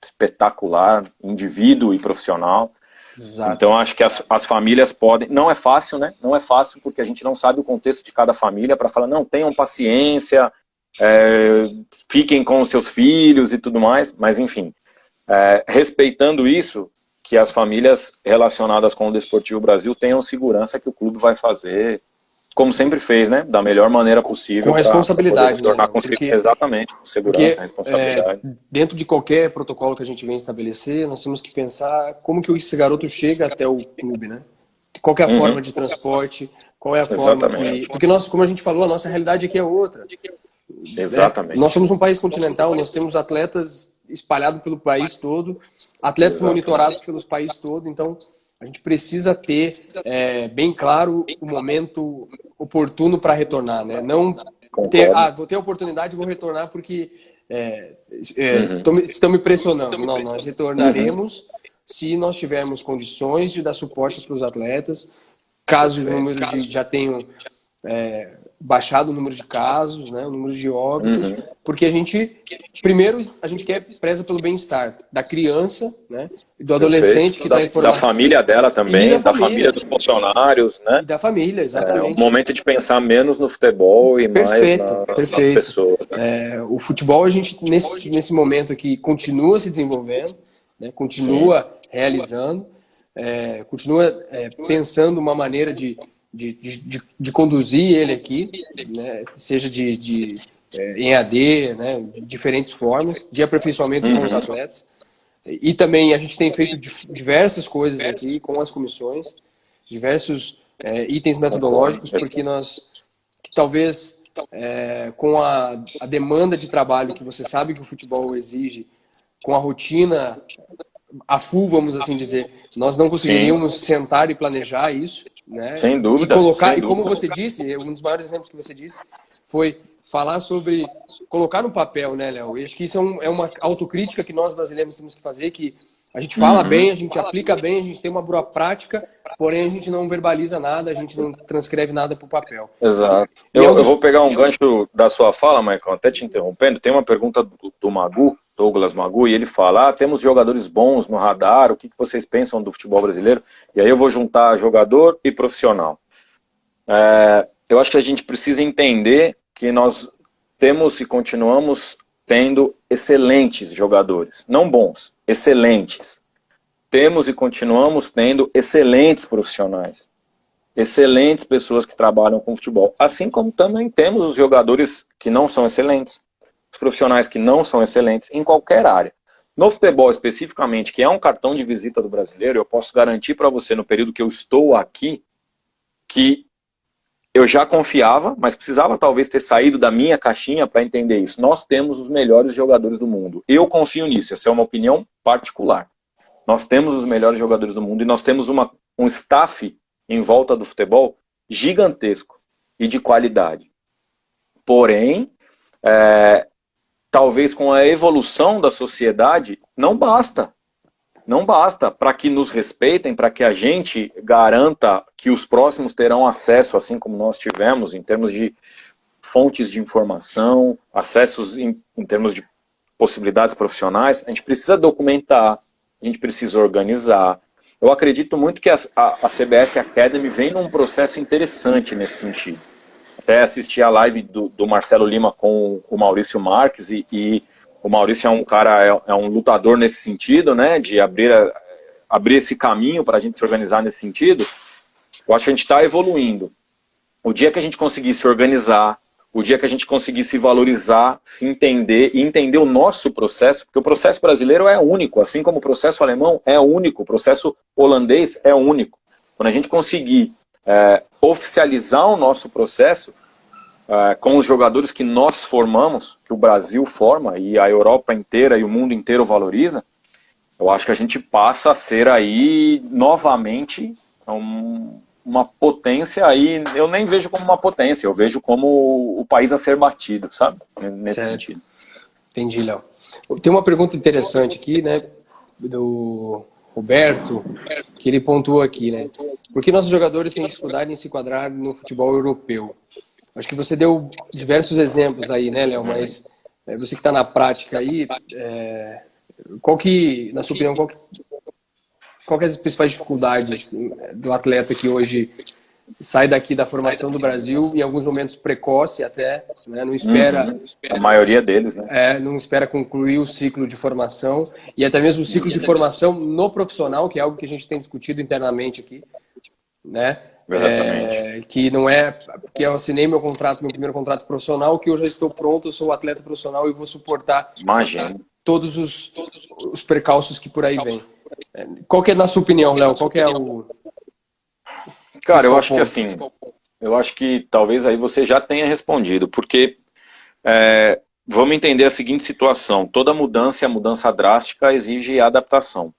espetacular indivíduo e profissional. Exato. Então acho que as famílias podem... Não é fácil, né? Não é fácil porque a gente não sabe o contexto de cada família para falar, não, tenham paciência, fiquem com os seus filhos e tudo mais, mas enfim, respeitando isso, que as famílias relacionadas com o Desportivo Brasil tenham segurança que o clube vai fazer, como sempre fez, né? Da melhor maneira possível. Com responsabilidade, né? Porque, exatamente, com segurança, responsabilidade. Dentro de qualquer protocolo que a gente vem estabelecer, nós temos que pensar como que esse garoto chega até o clube, né? Qual que é a forma de transporte, qual é a forma que... Porque nós, como a gente falou, a nossa realidade aqui é outra. Exatamente. Nós somos um país continental, nós temos atletas espalhados pelo país todo, atletas monitorados pelo país todo, então a gente precisa ter bem claro o momento oportuno para retornar, né? Não ter, vou ter a oportunidade e vou retornar porque estão me pressionando. Não, nós retornaremos se nós tivermos condições de dar suporte para os atletas, caso os números já tenham baixado o número de casos, né, o número de óbitos, porque primeiro a gente preza pelo bem-estar da criança, né, e do adolescente que está em formação. Da família dela também, da família dos funcionários, né? E da família, exatamente. É o momento de pensar menos no futebol e mais na pessoa. Né? O futebol, a gente, nesse momento aqui, continua se desenvolvendo, né, continua realizando, continua pensando uma maneira de conduzir ele aqui, né, seja em AD, né, de diferentes formas, de aperfeiçoamento com os atletas. E também a gente tem feito diversas coisas aqui com as comissões, diversos itens metodológicos, porque talvez com a demanda de trabalho que você sabe que o futebol exige, com a rotina a full, vamos assim dizer, nós não conseguiríamos sentar e planejar isso, né? Sem dúvida. E como você disse, um dos maiores exemplos que você disse foi falar sobre colocar no papel, né, Léo? Eu acho que isso é uma autocrítica que nós brasileiros temos que fazer, que a gente fala bem, a gente aplica bem, a gente tem uma boa prática, porém a gente não verbaliza nada, a gente não transcreve nada para o papel. Exato. Eu vou pegar um gancho da sua fala, Maicon, até te interrompendo. Tem uma pergunta do Magu, Douglas Magu, e ele fala, temos jogadores bons no radar, o que vocês pensam do futebol brasileiro? E aí eu vou juntar jogador e profissional. Eu acho que a gente precisa entender que nós temos e continuamos tendo excelentes jogadores, não bons, excelentes. Temos e continuamos tendo excelentes profissionais, excelentes pessoas que trabalham com futebol, assim como também temos os jogadores que não são excelentes, os profissionais que não são excelentes em qualquer área. No futebol especificamente, que é um cartão de visita do brasileiro, eu posso garantir para você no período que eu estou aqui, que eu já confiava, mas precisava talvez ter saído da minha caixinha para entender isso. Nós temos os melhores jogadores do mundo. Eu confio nisso, essa é uma opinião particular. Nós temos os melhores jogadores do mundo e nós temos um staff em volta do futebol gigantesco e de qualidade. Porém, talvez com a evolução da sociedade, não basta. Não basta para que nos respeitem, para que a gente garanta que os próximos terão acesso, assim como nós tivemos, em termos de fontes de informação, acessos em termos de possibilidades profissionais. A gente precisa documentar, a gente precisa organizar. Eu acredito muito que a CBF Academy vem num processo interessante nesse sentido. Até assisti a live do Marcelo Lima com o Maurício Marques e o Maurício é um cara, é um lutador nesse sentido, né, de abrir esse caminho para a gente se organizar nesse sentido. Eu acho que a gente está evoluindo. O dia que a gente conseguir se organizar, o dia que a gente conseguir se valorizar, se entender e entender o nosso processo, porque o processo brasileiro é único, assim como o processo alemão é único, o processo holandês é único. Quando a gente conseguir oficializar o nosso processo, com os jogadores que nós formamos, que o Brasil forma e a Europa inteira e o mundo inteiro valoriza, eu acho que a gente passa a ser aí novamente uma potência, aí eu nem vejo como uma potência, eu vejo como o país a ser batido, sabe? Nesse sentido. Entendi, Léo. Tem uma pergunta interessante aqui, né, do Roberto, que ele pontuou aqui, né? Por que nossos jogadores têm dificuldade em se enquadrar no futebol europeu? Acho que você deu diversos exemplos aí, né, Léo? Mas você que está na prática aí, qual que, na sua opinião, qual que é as principais dificuldades do atleta que hoje sai daqui da formação do Brasil, em alguns momentos precoce até, né, não espera... A maioria deles, né? Não espera concluir o ciclo de formação e até mesmo o ciclo de formação no profissional, que é algo que a gente tem discutido internamente aqui, né? Exatamente. Que não é porque eu assinei meu primeiro contrato profissional, que eu já estou pronto, eu sou atleta profissional e vou suportar todos os percalços que por aí vêm. Qual que é, na sua opinião, Léo? Qual que é o... Cara, eu acho que assim, eu acho que talvez aí você já tenha respondido, porque vamos entender a seguinte situação, toda mudança, a mudança drástica exige adaptação.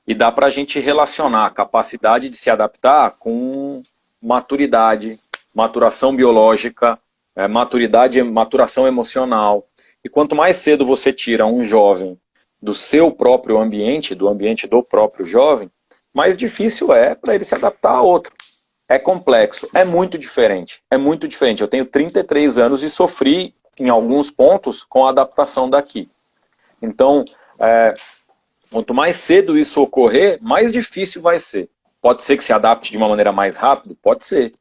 E dá para a gente relacionar a capacidade de se adaptar com maturidade, maturação biológica, maturação emocional. E quanto mais cedo você tira um jovem do seu próprio ambiente, do ambiente do próprio jovem, mais difícil é para ele se adaptar a outro. É complexo, é muito diferente. É muito diferente. Eu tenho 33 anos e sofri, em alguns pontos, com a adaptação daqui. Então, quanto mais cedo isso ocorrer, mais difícil vai ser. Pode ser que se adapte de uma maneira mais rápida? Pode ser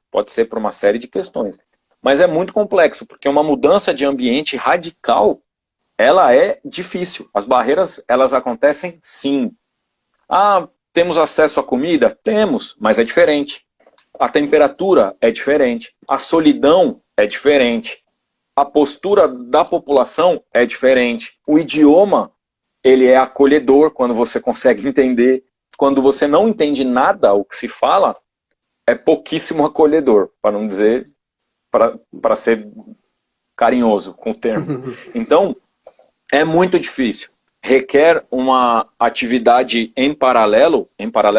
por uma série de questões. Mas é muito complexo, porque uma mudança de ambiente radical, ela é difícil. As barreiras, elas acontecem sim. Temos acesso à comida? Temos, mas é diferente. A temperatura é diferente. A solidão é diferente. A postura da população é diferente. O idioma, ele é acolhedor quando você consegue entender. Quando você não entende nada o que se fala, é pouquíssimo acolhedor, para não dizer, para ser carinhoso com o termo. Então, é muito difícil. Requer uma atividade em paralelo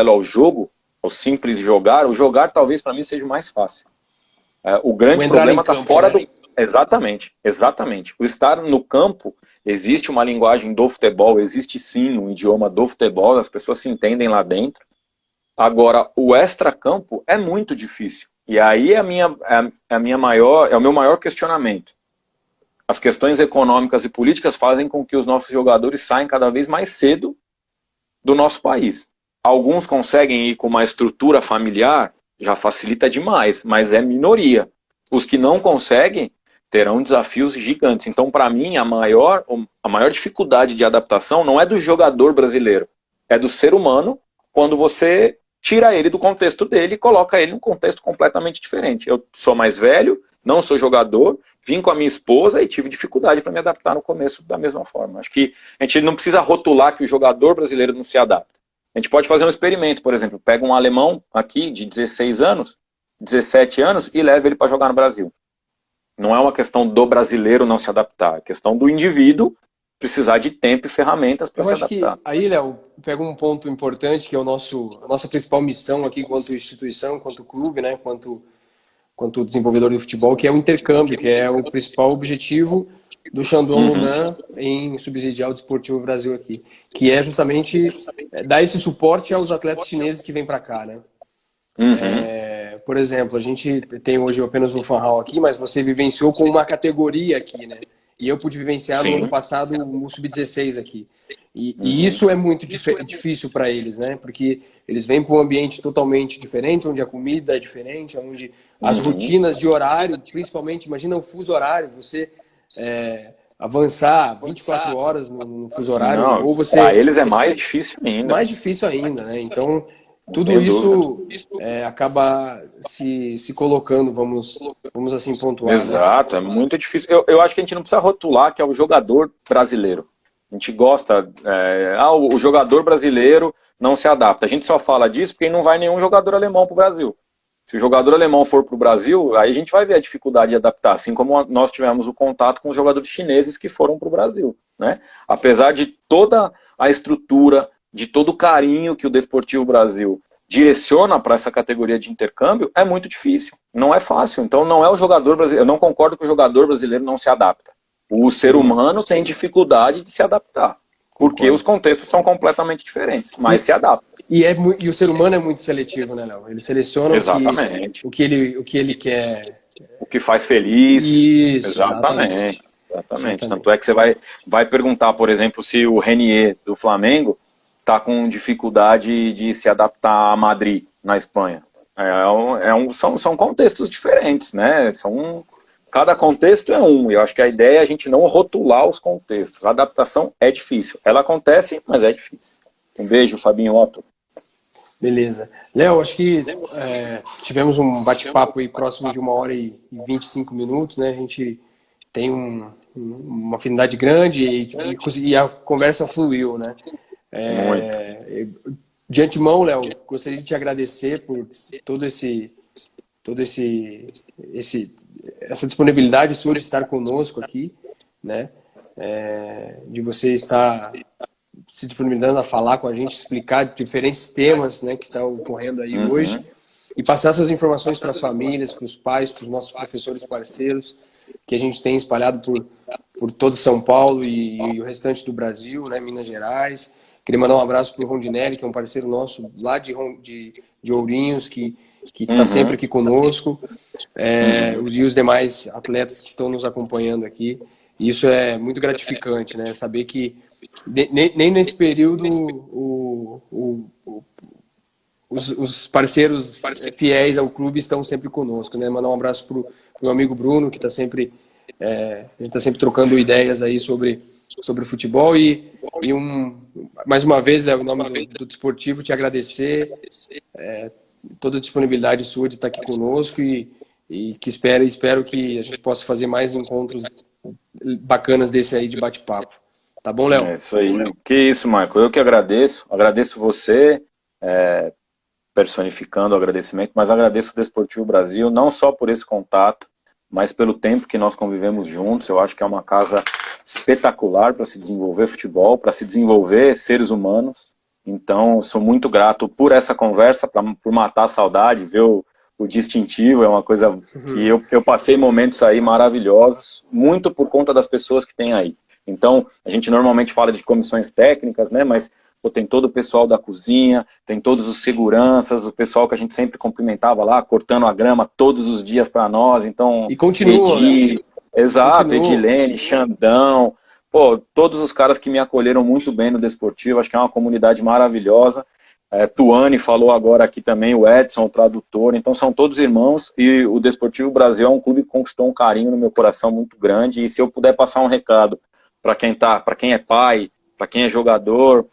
ao jogo, ao simples jogar. O jogar talvez para mim seja o mais fácil. O grande problema está fora do... Exatamente. O estar no campo, existe uma linguagem do futebol, existe sim um idioma do futebol, as pessoas se entendem lá dentro. Agora, o extracampo é muito difícil. E aí é o meu maior questionamento. As questões econômicas e políticas fazem com que os nossos jogadores saiam cada vez mais cedo do nosso país. Alguns conseguem ir com uma estrutura familiar, já facilita demais, mas é minoria. Os que não conseguem terão desafios gigantes. Então, para mim, a maior dificuldade de adaptação não é do jogador brasileiro, é do ser humano, quando você tira ele do contexto dele e coloca ele em um contexto completamente diferente. Eu sou mais velho, não sou jogador, vim com a minha esposa e tive dificuldade para me adaptar no começo da mesma forma. Acho que a gente não precisa rotular que o jogador brasileiro não se adapta. A gente pode fazer um experimento, por exemplo, pega um alemão aqui de 16 anos, 17 anos e leva ele para jogar no Brasil. Não é uma questão do brasileiro não se adaptar, é questão do indivíduo precisar de tempo e ferramentas para se adaptar. Que aí, Léo, pega um ponto importante que é a nossa principal missão aqui enquanto instituição, enquanto clube, né, enquanto desenvolvedor do futebol, que é o intercâmbio, que é o principal objetivo do Shandong Luneng em subsidiar o Desportivo Brasil aqui, que é justamente dar esse suporte aos atletas chineses que vêm para cá, né? Por exemplo, a gente tem hoje apenas um fan hall aqui, mas você vivenciou com uma categoria aqui, né? E eu pude vivenciar no ano passado o Sub-16 aqui. E isso é muito difícil para eles, né? Porque eles vêm para um ambiente totalmente diferente, onde a comida é diferente, onde as rotinas de horário, principalmente, imagina o fuso horário, você avançar 24 horas no fuso horário, ou você... Para eles é mais difícil ainda. Mais difícil ainda, né? Então... Tudo isso acaba se colocando, vamos assim pontuar. Exato, é muito difícil. Eu acho que a gente não precisa rotular que é o jogador brasileiro. A gente gosta, o jogador brasileiro não se adapta. A gente só fala disso porque não vai nenhum jogador alemão para o Brasil. Se o jogador alemão for para o Brasil, aí a gente vai ver a dificuldade de adaptar, assim como nós tivemos o contato com os jogadores chineses que foram para o Brasil, né? Apesar de toda a estrutura, de todo o carinho que o Desportivo Brasil direciona para essa categoria de intercâmbio, é muito difícil, não é fácil. Então não é o jogador brasileiro, eu não concordo que o jogador brasileiro não se adapta. O ser humano tem dificuldade de se adaptar, porque os contextos são completamente diferentes, mas se adapta. E o ser humano é muito seletivo, né, Léo? Ele seleciona Exatamente. o que ele quer. O que faz feliz. Isso, exatamente. Tanto é que você vai perguntar, por exemplo, se o Renier do Flamengo está com dificuldade de se adaptar a Madrid, na Espanha. São contextos diferentes, né? Cada contexto é um, e eu acho que a ideia é a gente não rotular os contextos. A adaptação é difícil. Ela acontece, mas é difícil. Um beijo, Fabinho Otto. Beleza. Léo, acho que tivemos um bate-papo aí próximo de 1h25 minutos, né? A gente tem uma afinidade grande e a conversa fluiu, né? De antemão, Léo, gostaria de te agradecer por essa disponibilidade sua de estar conosco aqui, né? De você estar se disponibilizando a falar com a gente, explicar diferentes temas, né, que estão ocorrendo aí hoje, e passar essas informações para as famílias, para os pais, para os nossos professores parceiros, que a gente tem espalhado por todo São Paulo e o restante do Brasil, né, Minas Gerais. Queria mandar um abraço para o Rondinelli, que é um parceiro nosso lá de Ourinhos, que está sempre aqui conosco, e os demais atletas que estão nos acompanhando aqui. E isso é muito gratificante, né? Saber que nem nesse período os parceiros fiéis ao clube estão sempre conosco, né? Mandar um abraço para o meu amigo Bruno, que está sempre, a gente está sempre trocando ideias aí sobre futebol mais uma vez, Léo, em nome do Desportivo, te agradecer toda a disponibilidade sua de estar aqui conosco e que espero que a gente possa fazer mais encontros bacanas desse aí de bate-papo. Tá bom, Léo? É isso aí. Que isso, Michael. Eu que agradeço. Agradeço você, personificando o agradecimento, mas agradeço o Desportivo Brasil, não só por esse contato, mas pelo tempo que nós convivemos juntos. Eu acho que é uma casa espetacular para se desenvolver futebol, para se desenvolver seres humanos. Então, sou muito grato por essa conversa, por matar a saudade, ver o distintivo, é uma coisa que eu passei momentos aí maravilhosos, muito por conta das pessoas que tem aí. Então, a gente normalmente fala de comissões técnicas, né, mas tem todo o pessoal da cozinha, tem todos os seguranças, o pessoal que a gente sempre cumprimentava lá, cortando a grama todos os dias para nós. Então, e continua, né? Exato, Edilene, Xandão, todos os caras que me acolheram muito bem no Desportivo, acho que é uma comunidade maravilhosa. Tuane falou agora aqui também, o Edson, o tradutor, então são todos irmãos, e o Desportivo Brasil é um clube que conquistou um carinho no meu coração muito grande, e se eu puder passar um recado para quem é pai, para quem é jogador,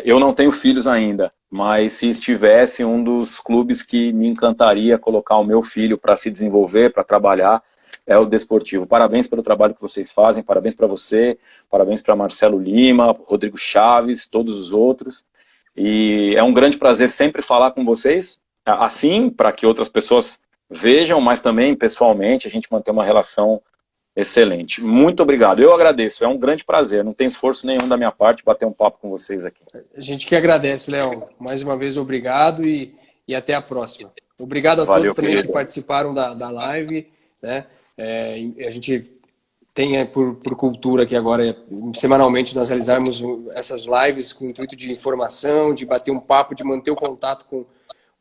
eu não tenho filhos ainda, mas se estivesse um dos clubes que me encantaria colocar o meu filho para se desenvolver, para trabalhar, é o Desportivo. Parabéns pelo trabalho que vocês fazem, parabéns para você, parabéns para Marcelo Lima, Rodrigo Chaves, todos os outros. E é um grande prazer sempre falar com vocês, assim, para que outras pessoas vejam, mas também pessoalmente a gente manter uma relação excelente. Muito obrigado, eu agradeço, é um grande prazer, não tem esforço nenhum da minha parte bater um papo com vocês aqui. A gente que agradece, Léo. Mais uma vez, obrigado e até a próxima. Obrigado a todos também que participaram da live, né? A gente tem por cultura que agora, semanalmente, nós realizarmos essas lives com o intuito de informação, de bater um papo, de manter o contato com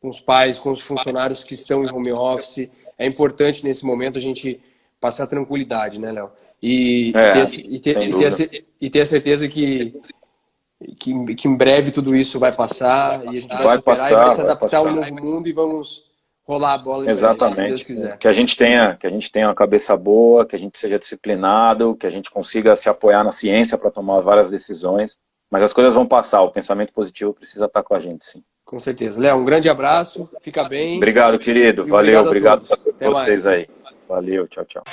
os pais, com os funcionários que estão em home office. É importante, nesse momento, a gente passar tranquilidade, né, Léo? E ter a certeza que em breve tudo isso vai passar e a gente vai superar e vai se adaptar ao novo mundo e vamos rolar a bola. Exatamente. Se Deus quiser. Que a gente tenha uma cabeça boa, que a gente seja disciplinado, que a gente consiga se apoiar na ciência para tomar várias decisões, mas as coisas vão passar, o pensamento positivo precisa estar com a gente, sim. Com certeza. Léo, um grande abraço, fica bem. Obrigado, querido. Valeu, obrigado a todos vocês aí. Valeu, tchau, tchau.